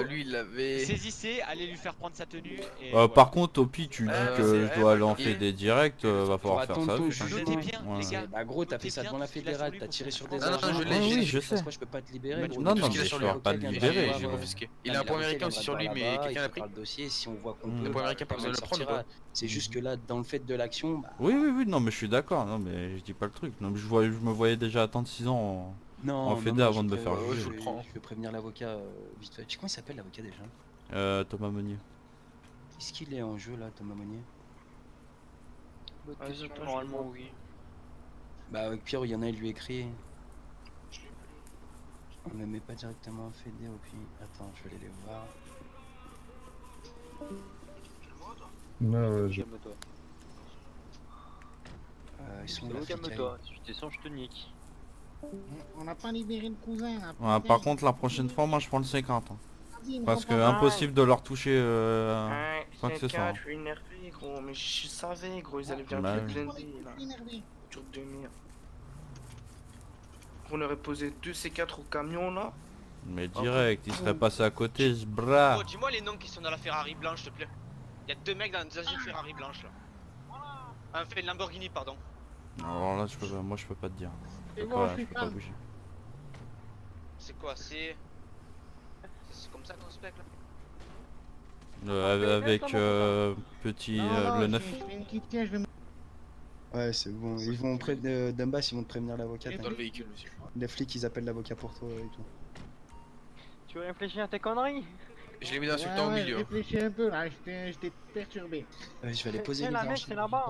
Lui il avait. Saisissez, allez lui faire prendre sa tenue. Et Par contre, Topi, tu dis que je dois aller en il- fédé direct, va Pour falloir faire attendre ça ton vite. hein. jugement. Ouais. les gars. Bah gros, t'as fait Notez ça bien devant la tout ce qu'il a fédérale, fallu t'as pour tiré son sur jugement. des Non, non, agents. je l'ai, Oui, je l'ai. je sais. Moi je peux pas te libérer. Bah, gros. tu Non, peux non, tout ce mais qu'il je a vais sur pas lui. le Ok, libérer. viens J'ai voir, confisqué. Non, Il a mais un point l'avocat, américain il aussi viendra sur te lui, voir mais là-bas, quelqu'un il l'a pris? fera le dossier, si on voit qu'on Le peut, point bah, américain, pas on besoin de le prendre ou sortira. pas? C'est juste que là, dans le fait de l'action, bah, Oui, oui, oui, non, mais je suis d'accord. Non, mais je dis pas le truc. Non, mais je me voyais déjà attendre 6 ans en non, fédé non, avant de me faire je juger. vais prévenir l'avocat vite fait. Tu sais comment il s'appelle l'avocat déjà? Thomas Meunier. Qu'est-ce qu'il est en jeu là, Thomas Meunier? Normalement, oui. Bah avec Pierre, il y en a, il lui écrit. On le met pas directement en fédé au pire. Attends, je vais aller les voir. Calme-toi. Ils sont là. Calme-toi, si tu descends, je te nique. On n'a pas libéré le cousin. Là, Ouais, par contre, la prochaine fois, moi je prends le 50. Hein. Parce que impossible de leur toucher quoi que ce soit. Je suis énervé, gros, mais je savais, gros, ils allaient venir Bah me oui. blinder là. Truc de merde. On aurait posé 2 C4 au camion là. Mais direct, ils seraient passés à côté, ce bras. Oh, dis-moi les noms qui sont dans la Ferrari blanche, s'il te plaît. Il y a 2 mecs dans une Ferrari blanche là. Un fait de Lamborghini, pardon. Alors là, moi je peux pas te dire. Je peux bon, pas, je peux pas bouger. C'est quoi? C'est comme ça qu'on se spec là? Avec petit le 9. Ouais, c'est bon. Ils vont près d'un bas, ils vont te prévenir l'avocat. Dans le véhicule, monsieur. Les flics, ils appellent l'avocat pour toi et tout. Tu veux réfléchir à tes conneries? Je l'ai mis d'insultant au milieu. Réfléchis un peu là, j'étais perturbé. Je vais aller poser Eh, les la mec, arches. c'est là-bas.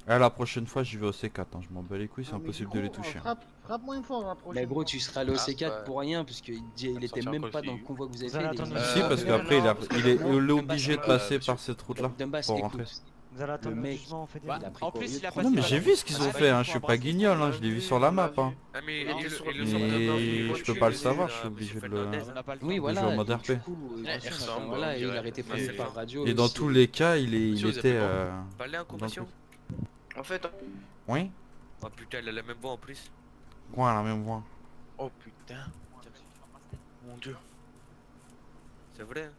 Hein. La prochaine fois, j'y vais au C4. Hein. Je m'en bats les couilles, c'est impossible de les toucher. hein. Frappe moins fort la prochaine. Mais gros, tu seras allé au C4 ouais. pour rien, parce qu'il était sortir même encore pas le dans le fil. convoi que vous avez Vous allez fait. attendre Si, parce qu'après, il est obligé de passer par cette route-là Dumbass, pour rentrer. écoute. Vous allez attendre Le le mec, jugement en fédéral. il a pris En quoi, plus, au lieu il de a prendre- Non, mais passé j'ai par- vu ce qu'ils ont fait, hein. Je suis pas guignol, hein. Je l'ai vu sur la map. Hein. Ah, mais Il était sur le Mais de je peux pas le savoir, je suis obligé de le. On n'a pas le temps. Oui, de voilà. jouer en mode et RP. du coup, il ressemble, voilà, on et il dirait. a été Mais- passé par radio. Et dans aussi. tous les cas, il Monsieur, vous était. appelez Parlez en compassion. En fait, Oui. Oh putain, elle a la même voix en plus. Quoi, la même voix. Oh putain. Mon dieu. C'est vrai. Hein.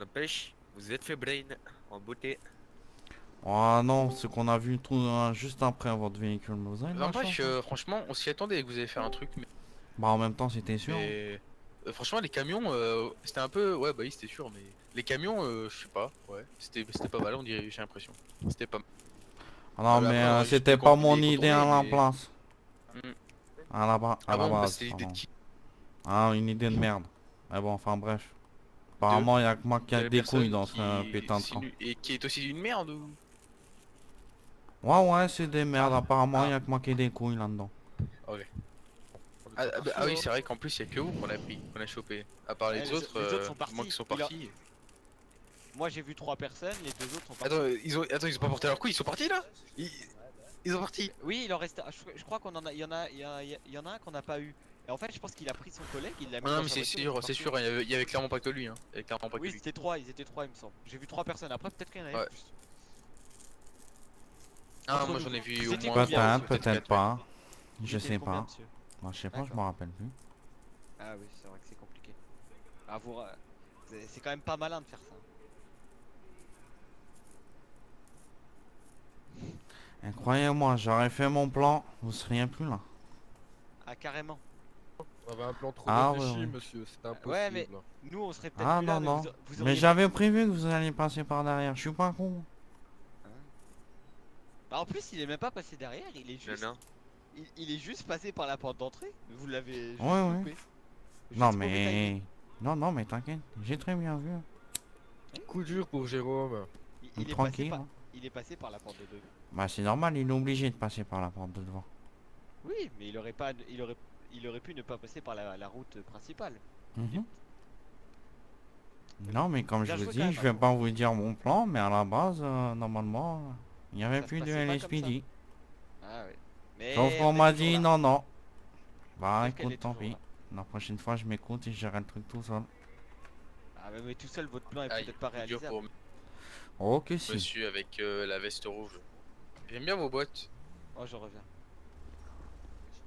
N'empêche, vous êtes fait brain en beauté. Oh non, c'est qu'on a vu tout juste après votre véhicule. Mais vous avez de la N'empêche, chance, hein. franchement, on s'y attendait que vous allez faire un truc. Bah, en même temps, c'était sûr. Mais franchement, les camions, c'était un peu. Ouais, bah oui, c'était sûr, mais les camions, je sais pas. Ouais, c'était pas mal, on dirait, j'ai l'impression. C'était pas mal. Ah non, mais mais après, juste c'était quand pas mon il est idée à contourné, la mais- place. À la, à Ah la bon, bah, base. c'était l'idée de pardon. qui? Ah, une idée de merde. Mais bon, enfin bref. Apparemment, il y a que moi qui a Quelle des couilles personne dans qui ce putain de train. et qui est aussi une merde ou... Ouais, c'est des merdes. Apparemment, il y a que moi qui ai des couilles là-dedans. Ok. Ah oui, c'est vrai qu'en plus, il y a que vous qu'on a pris, qu'on a chopé. À part les autres, sont partis. moi qui sont partis. Moi j'ai vu 3 personnes, les 2 autres sont partis. Attends, ils ont pas porté leur couille, ils sont partis là ils sont partis. Oui, il en reste. Je crois qu'on en a. Il y en a un qu'on n'a pas eu. Et en fait, je pense qu'il a pris son collègue, il l'a mis Non, dans mais sa c'est voiture, sûr, c'est sûr, il y avait clairement pas que lui. Hein. Il y avait clairement pas que Oui, lui. c'était 3, ils étaient 3 il me semble. J'ai vu 3 personnes, après peut-être qu'il y en avait Ouais. plus. Ah, Entre moi nous. j'en ai vu Vous au étiez moins combien, 3, monsieur Peut-être pas. Vous Je étiez sais combien, pas. monsieur Moi, je sais pas, je D'accord. me rappelle plus. Ah oui, c'est vrai que c'est compliqué. Ah, c'est quand même pas malin de faire ça. Et croyez-moi, j'aurais fait mon plan, vous seriez plus là. Ah, carrément. On avait un plan trop Ah, réfléchi, ouais. monsieur, c'était impossible. Ouais, mais nous on serait peut-être Ah plus là, non, non. vous Mais auriez j'avais pu- prévu que vous alliez passer par derrière, je suis pas con. Bah, en plus, il est même pas passé derrière, il est juste. Non. Il est juste passé par la porte d'entrée. Vous l'avez juste Ouais, loupé. ouais. Juste Non, mauvais timing. mais... Non, mais t'inquiète, j'ai très bien vu. Coup dur pour Jérôme. Il est passé Tranquille. par... hein. il est passé par la porte de devant. Bah c'est normal, il est obligé de passer par la porte de devant. Oui, mais il aurait pu ne pas passer par la route principale. Mhm. Non, mais comme je Bien vous joué dis, quand même, je vais Alphonse. pas vous dire mon plan, mais à la base, normalement, il n'y avait Ça se plus de passait pas comme LSPD. Ah ouais. Mais Sauf qu'on on est m'a toujours dit là. non, non. Bah Sauf qu'elle écoute, est tant toujours pis. La prochaine fois, je m'écoute et je gérerai le truc tout seul. Ah mais tout seul, votre plan est Aïe, peut-être pas coup dur réalisable. pour Ok, si. monsieur avec la veste rouge. J'aime bien vos bottes. Oh, je reviens.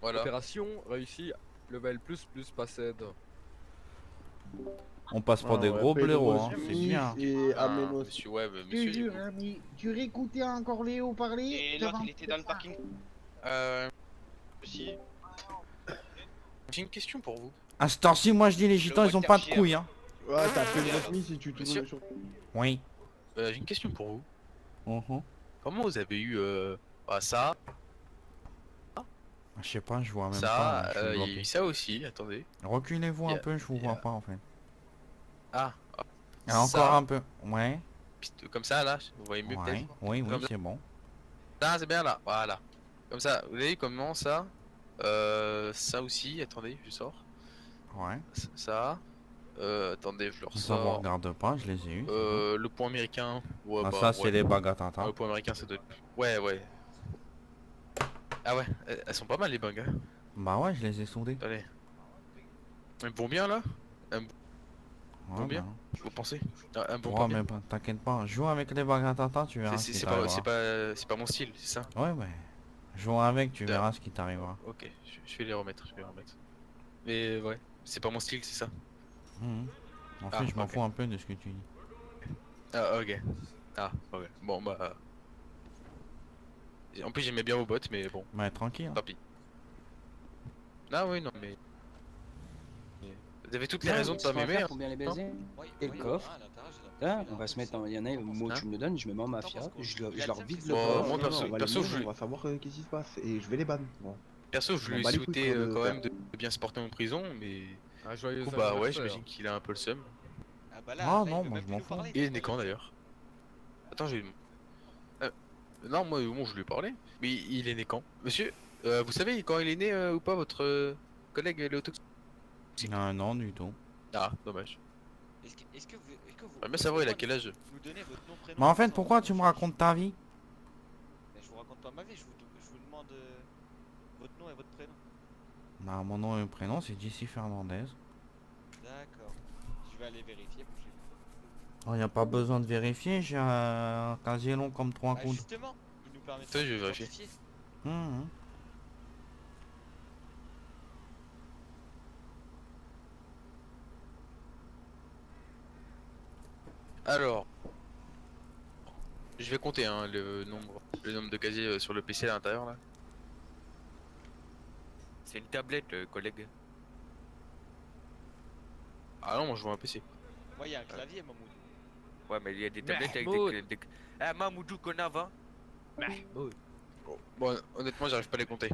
Voilà. Opération réussie, level plus passed. On passe pour des gros blaireaux, hein. C'est bien. Et Ah, Amenos. monsieur Webb, Je te monsieur. jure, ami, tu réécoutais encore Léo parler. Et l'autre, il était dans le parking. Aussi. J'ai une question pour vous. À ce temps-ci, moi je dis les gitans, ils ont pas de couilles, hein. Ouais, t'as fait le remis si tu te Monsieur. sur. Oui. J'ai une question pour vous. Mhm. Comment vous avez eu ça, Je sais pas, je vois même ça, pas. Je suis il y a bloqué. eu ça aussi, attendez. Reculez-vous Il y un a- peu, je vous il y vois a- pas en fait. Ah, Ah, encore un peu. Ouais. Comme ça là, vous voyez mieux Ouais. peut-être. Oui, Comme ça. c'est bon. Ah, c'est bien là, voilà. Comme ça, vous voyez comment ça ça aussi, attendez, je sors. Ouais. Ça. Attendez, je le Ça vous ressors. regarde pas, je les ai eu. Le point américain. Ouais, Ah, bah, ça, c'est ouais. les bagues à Tintin. Le point américain, ça doit être. Ouais, ouais. Ah ouais, elles sont pas mal les bagues. Hein. Bah ouais, je les ai soudés. Allez. Un bon bien là. Un bon Ouais, bien. bah. Vous pensez un bon Ouais, pas bien. mais bah, t'inquiète pas, joue avec les bagues à Tintin, tu verras ce qui t'arrivera. C'est pas mon style, c'est ça. Ouais, mais joue avec, tu D'accord. verras ce qui t'arrivera. Ok, je vais les remettre, Mais ouais, c'est pas mon style, c'est ça. Mhm. En Ah, fait, je m'en ok. fous un peu de ce que tu dis. Ah ok. Ah ok. Bon bah. En plus j'aimais bien vos bottes, mais bon. Ouais, tranquille. Hein. Tant pis. Ah oui non mais. Vous avez toutes les raisons de pas m'aimer. Pour bien les baiser. Oui, Et le oui, coffre. à l'intérieur, j'ai Là, l'impression on va se mettre en. Il y en a, moi tu me le donnes, je me mets en mafia, je leur vide le Bon, coffre. moi, perso- on va perso, les mettre, je- on va savoir qu'est-ce qui se passe et je vais les ban. Bon. Perso je m'en lui ai bats les couilles, souhaité quoi, de quand faire. même de bien se porter en prison, mais. Un joyeux Du coup, bah ouais, anniversaire. j'imagine qu'il a un peu le seum. Ah bah là, Ah là, non, il veut moi même je plus m'en nous fous. parler, Il est c'est né quand pas d'ailleurs Attends, j'ai. Non, moi bon, je lui ai parlé. Mais il est né quand Monsieur, vous savez quand il est né ou pas votre collègue Léo Toxic Non, du tout. Ah, dommage. Est-ce que vous J'aimerais bien savoir il a quel âge. nous donnez votre nom, prénom Mais en comme fait, ça, pourquoi on tu me change. racontes ta vie? Mais je vous raconte pas ma vie, je vous demande votre nom et votre prénom. Bah, mon nom et mon prénom, c'est Jesse Fernandez. D'accord. Je vais aller vérifier. bougez pas. Oh, y a pas besoin de vérifier, j'ai un casier long comme 3 Ah, coudes. justement, il nous permet de Attends, je vais vérifier. s'identifier. Mhm. Alors, je vais compter hein, le nombre de casiers sur le PC à l'intérieur là. C'est une tablette, collègue. Ah non, moi je vois un PC. Moi, il y a un clavier, Mamoudou. Ouais, mais il y a des tablettes avec Mahmoud. des... Ah, Mamoudou Konava. Bon, honnêtement, j'arrive pas à les compter.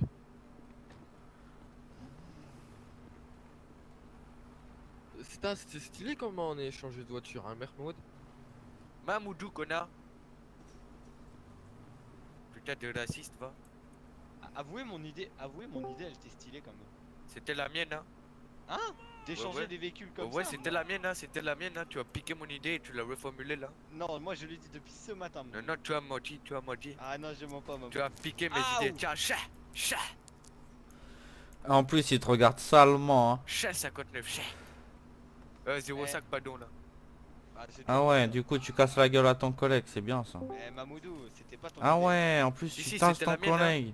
C'était stylé comment on a échangé de voiture, hein, Mahmoud. Mamoudou Kona. putain de raciste, va. Avouez mon idée, elle était stylée quand même. C'était la mienne, hein. Hein? D'échanger Ouais. des véhicules comme Ouais, ça? c'était la mienne, hein, c'était la mienne, hein. Tu as piqué mon idée et tu l'as reformulée là. Non, moi je l'ai dit depuis ce matin. Non, non, tu as menti, tu as menti. Ah non, je mens pas, maman. Tu as piqué mes idées. Tiens, chat, chat, En plus, il te regarde salement. Hein. chat 59, chat. 05, pardon là. Ah ouais, du coup, tu casses la gueule à ton collègue, c'est bien ça. Eh Mamoudou, c'était pas ton Ah idée. ouais, en plus, Si, tu si, tasses c'était ton la mienne, hein. collègue.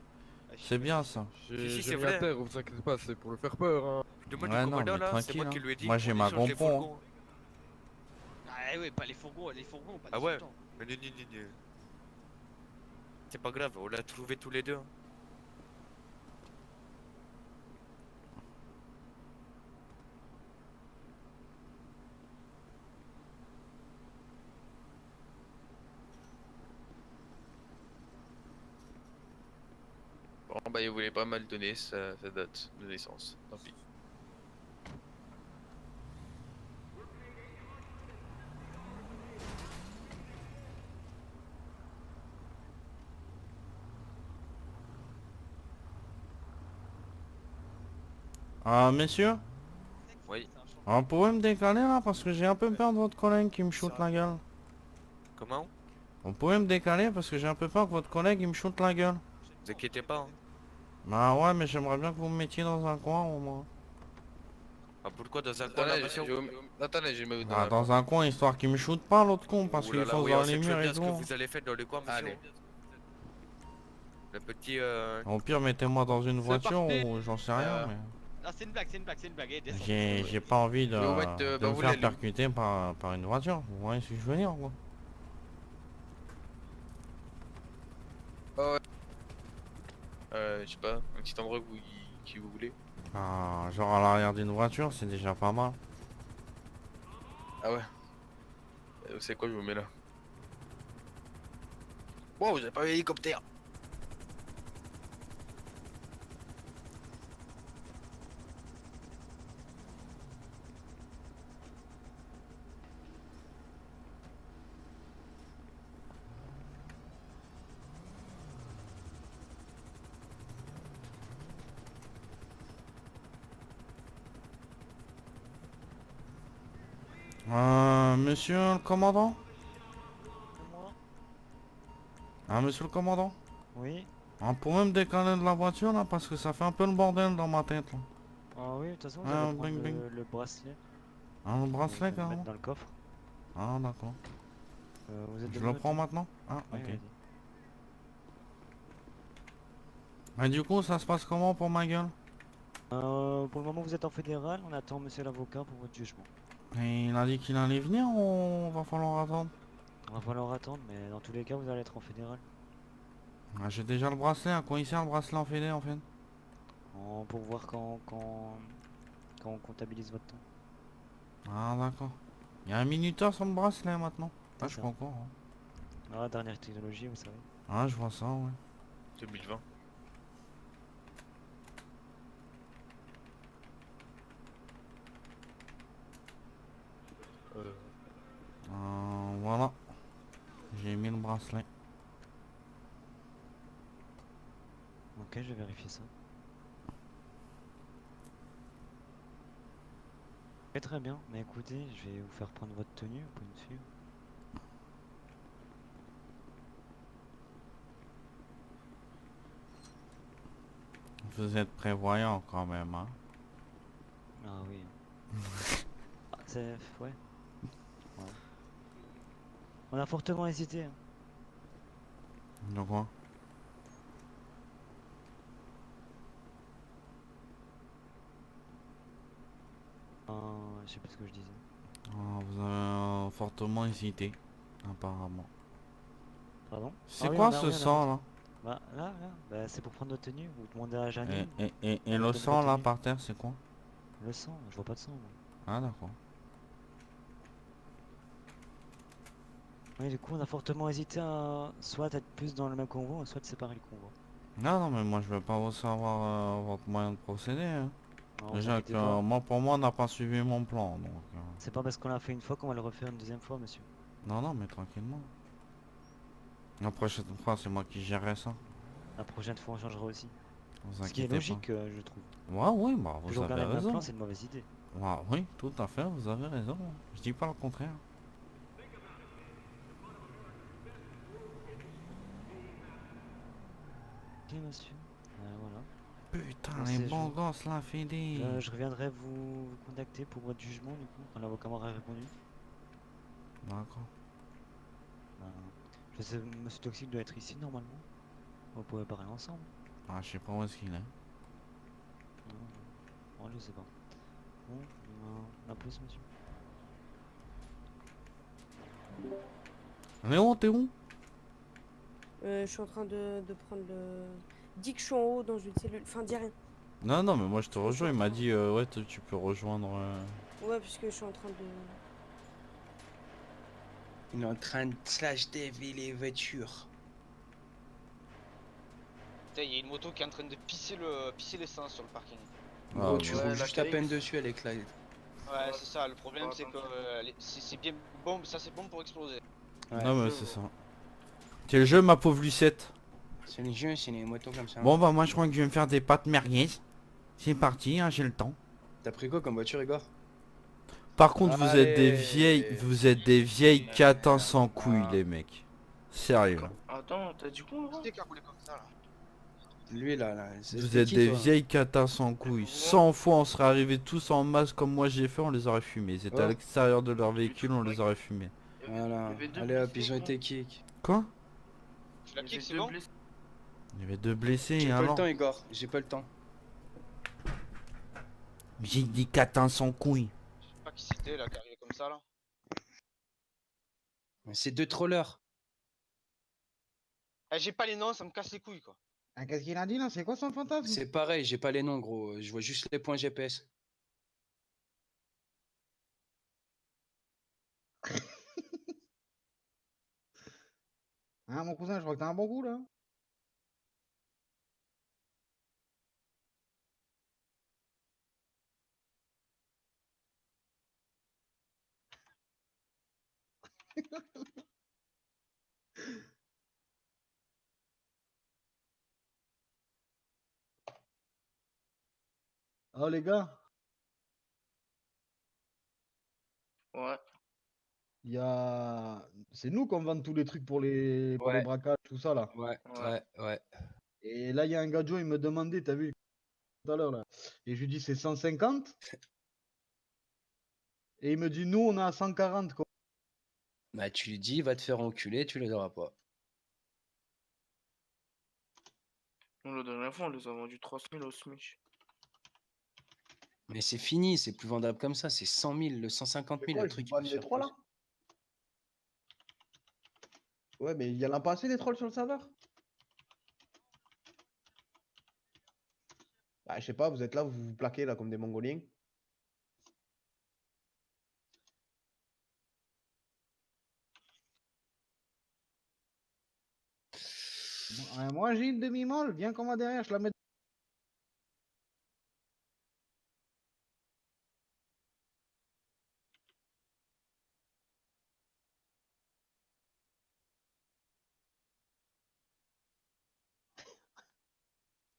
C'est bien ça. Si, J'ai c'est rien à vrai. faire, vous inquiétez pas, c'est pour le faire peur. Hein. Demande Ouais, au non, commandant mais là, c'est tranquille, moi qui hein. lui ai dit. Moi, j'ai on ma échange les gompon, hein. fourgons. Ah ouais, pas les fourgons, pas Ah les ouais. sultans. Mais non. C'est pas grave, on l'a trouvé tous les deux. Hein. Bon, bah, il voulait pas mal donner sa date de naissance. Tant pis. Ah, messieurs, Oui. on pourrait me décaler là parce que j'ai un peu peur de votre collègue qui me shoot la gueule. Comment? On pourrait me décaler parce que j'ai un peu peur que votre collègue il me shoot la gueule. Vous inquiétez pas. Hein. Bah ouais, mais j'aimerais bien que vous me mettiez dans un coin au moins. Ah, pourquoi dans un coin là, monsieur? Attendez, je vais me Ah, dans un coin histoire qu'il me shoot pas l'autre con parce Ouh qu'il là là, fonce oui, dans on les sait très murs bien et ce que tout. vous allez faire dans le coin, monsieur. Allez. Le petit Au pire, mettez-moi dans une voiture parti. ou j'en sais rien. Mais... Ah, c'est une blague. Eh, descends. J'ai pas envie de, Je vais vous mettre, de bah, me vous faire l'allez. percuter par une voiture. Vous voyez ce que je veux dire quoi. Je sais pas, un petit endroit qui vous voulez. Ah, genre à l'arrière d'une voiture, c'est déjà pas mal. Ah ouais. C'est quoi, je vous mets là. Wow, j'ai pas eu l'hélicoptère. Monsieur le commandant? Ah, monsieur le commandant? Oui. On pourrait me décaler de la voiture là parce que ça fait un peu le bordel dans ma tête là. Ah oui, de toute façon, vous Ah, allez prendre bing, le bracelet. Ah, le bracelet Vous allez le carrément? mettre dans le coffre. Ah, d'accord. Vous êtes Je de le votre- prends maintenant? Ah, Oui, ok. vas-y. Et du coup, ça se passe comment pour ma gueule? Pour le moment, vous êtes en fédéral. On attend monsieur l'avocat pour votre jugement. Et il a dit qu'il allait venir ou va falloir attendre? On va falloir attendre, mais dans tous les cas, vous allez être en fédéral. Ah, j'ai déjà le bracelet. À quoi il sert le bracelet en fédé en fait? Pour voir quand on comptabilise votre temps. Ah, d'accord. Il y a un minuteur sur le bracelet maintenant. Ah, je ça. crois encore. Hein. Ah, dernière technologie, vous savez. Ah, je vois ça, ouais. 2020. Voilà. J'ai mis le bracelet. Ok, je vais vérifier ça. Ok, très bien. Mais écoutez, je vais vous faire prendre votre tenue, vous pouvez me suivre. Vous êtes prévoyant quand même, hein. Ah oui. Ah, c'est... ouais. Ouais. On a fortement hésité. Hein. De quoi? Je sais plus ce que je disais. Ah, vous avez fortement hésité, apparemment. Pardon? C'est Ah oui, quoi on a- ce oui, on a sang fait- là? Bah là, bah, c'est pour prendre notre tenue. Vous demandez à Janine. Et elle le vous donne sang votre là tenue. par terre, c'est quoi? Le sang, je vois pas de sang. Moi. Ah, d'accord. Oui, du coup, on a fortement hésité à soit être plus dans le même convoi, soit de séparer le convoi. Non, non, mais moi je veux pas vous savoir votre moyen de procéder. Hein. Non, Déjà vous inquiétez que pas. moi, pour moi, on n'a pas suivi mon plan. Donc, C'est pas parce qu'on l'a fait une fois qu'on va le refaire une deuxième fois, monsieur. non, non, mais tranquillement. La prochaine fois, c'est moi qui gérerai ça. La prochaine fois, on changera aussi. Vous Ce qui est inquiétez logique, pas. je trouve. Ouais, ouais, bah vous Toujours avez garder le même raison. plan, c'est une mauvaise idée. Ouais, oui, tout à fait, vous avez raison. Je dis pas le contraire. Ok, monsieur. Voilà. Putain, Bon les bons séjour. gosses, la Fédé. Je reviendrai vous contacter pour votre jugement, du coup, quand l'avocat m'aura répondu. D'accord. Je sais, monsieur Toxic doit être ici, normalement. On pourrait parler ensemble. Ah, je sais pas où est-ce qu'il est. Bon, je sais pas. Bon, la pause, monsieur. Léon, t'es où? Je suis en train de prendre le. Dis que je suis en haut dans une cellule. Enfin, dis rien. Non, non, mais moi je te rejoins. Il m'a dit, ouais, tu peux rejoindre. Ouais, puisque je suis en train de. Il est en train de slash dev les voitures. Putain, il y a une moto qui est en train de pisser l'essence sur le parking. Gros, tu roules juste à peine dessus avec la. Ouais, c'est ça. Le problème, c'est que c'est bien bon. Ça, c'est bon pour exploser. Ouais. Non, mais c'est ça. C'est le jeu, ma pauvre Lucette. C'est les jeux, c'est les motos comme ça. Bon, bah, moi je crois que je vais me faire des pâtes merguez. C'est parti, hein, j'ai le temps. T'as pris quoi comme voiture, Igor? Par contre, vous êtes Allez. vous êtes des vieilles catins sans couilles, les mecs. Sérieux. Attends, t'as dit quoi là? Qui qui a roulé comme ça là? Lui là, Vous êtes des vieilles catins sans couilles. 100 fois on serait arrivés tous en masse comme moi j'ai fait, on les aurait fumés. Ils étaient à Oh. l'extérieur de leur véhicule, on les aurait fumés. Voilà. Allez hop, ils ont été kick. Quoi? Tu l'as kick, c'est bon? Il y avait 2 blessés, J'ai et pas le alors? temps, Igor. J'ai pas le temps. J'ai dit catins sans couilles. Je sais pas qui c'était là qui est arrivé comme ça là. C'est 2 trollers. Eh, j'ai pas les noms, ça me casse les couilles quoi. Ah, qu'est-ce qu'il a dit là? C'est quoi son fantasme? C'est pareil, j'ai pas les noms, gros. Je vois juste les points GPS. Hein, mon cousin, je crois que t'as un bon goût là. Oh les gars, Ouais. il y a. C'est nous qu'on vend tous les trucs pour les braquages, tout ça là. Ouais. Et là, il y a un gars Joe, il me demandait, t'as vu tout à l'heure là. Et je lui dis c'est 150. Et il me dit nous on a 140 quoi. Bah tu lui dis, va te faire enculer, tu les auras pas. Nous, la dernière fois, on les a vendus 300 000 au SMIC. Mais c'est fini, c'est plus vendable comme ça. C'est 100 000, le 150 000, quoi, le je truc vous qui peut vends se les faire trois, plus. là? Ouais, mais il y en a pas assez des trolls sur le serveur? Bah, je sais pas, vous êtes là, vous vous plaquez là comme des Mongoliens. Moi j'ai une demi-molle, viens qu'on va derrière, je la mets.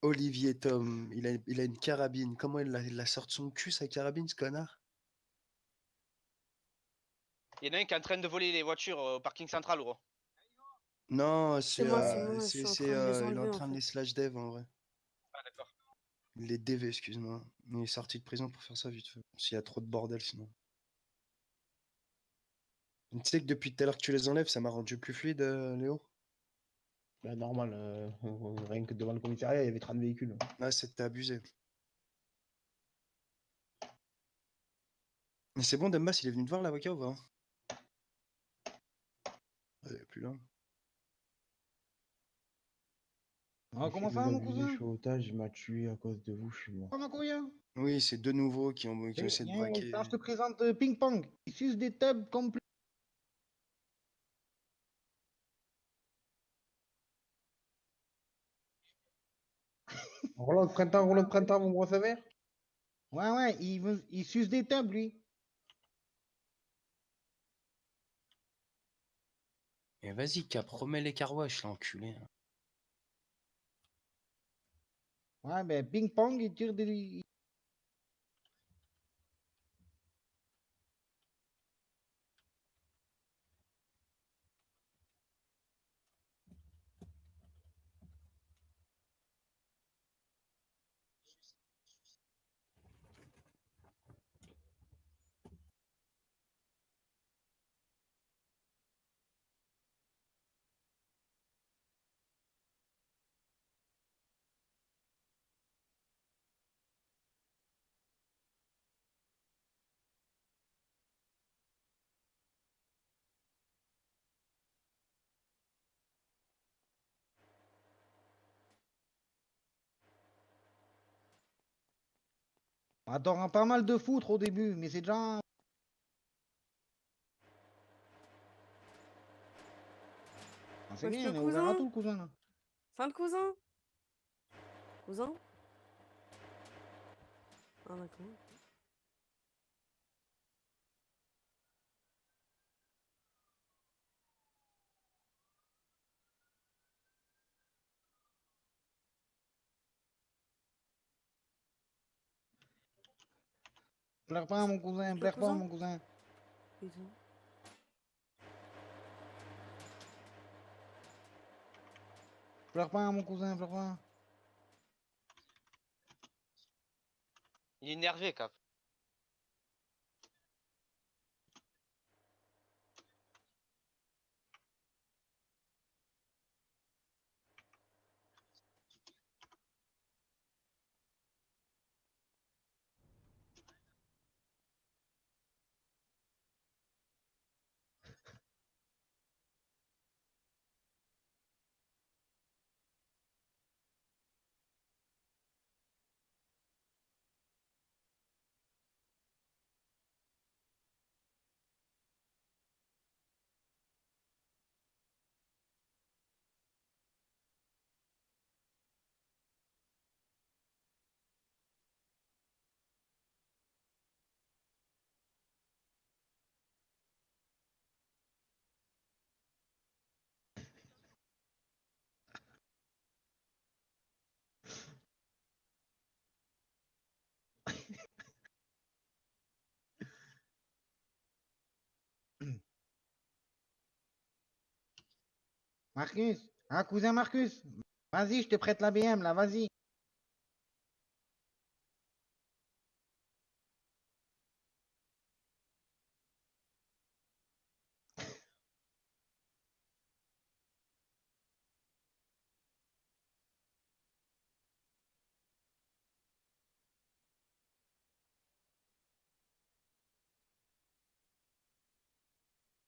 Olivier Tom, il a une carabine. Comment il la sort de son cul, sa carabine, ce connard? Il y en a un qui est en train de voler les voitures au parking central, gros. Non, C'est moi, je suis en train de les il est enlever, en en train de fait. les slash dev en vrai. Ah, d'accord. Les DV, excuse-moi. Il est sorti de prison pour faire ça vite fait. S'il y a trop de bordel sinon. Tu sais que depuis tout à l'heure que tu les enlèves, ça m'a rendu plus fluide, Léo? Bah, normal, rien que devant le commissariat, il y avait 30 véhicules. Ouais, c'était abusé. Mais c'est bon, Dembas, il est venu te voir l'avocat ou pas? Il est plus là. Ah, comment ça, mon cousin? Je suis otage, il m'a tué à cause de vous, je suis mort. Oh, mon cousin. Oui, c'est deux nouveaux qui ont essayé de braquer. Je te présente Ping Pong. Il suce des tubs complets. Rouleau de printemps, vous me recevez? Ouais, il suce des tubs, lui. Mais vas-y, Cap, remets les carwash, l'enculé. Hein. Ouais, mais ping-pong, il tire des. T'auras pas mal de foutre au début, mais c'est déjà. Ah, c'est Wesh, bien, le on a ouvert à cousin. tout, le cousin là. Ça le cousin. Cousin. Ah d'accord. Pleure pas, mon cousin, Wesh, le pleure pas, cousin. mon cousin. Putain. Pleure pas, mon cousin, pleure pas. Il est énervé, Cap. Marcus, hein, cousin Marcus. Vas-y, je te prête la BM là, vas-y.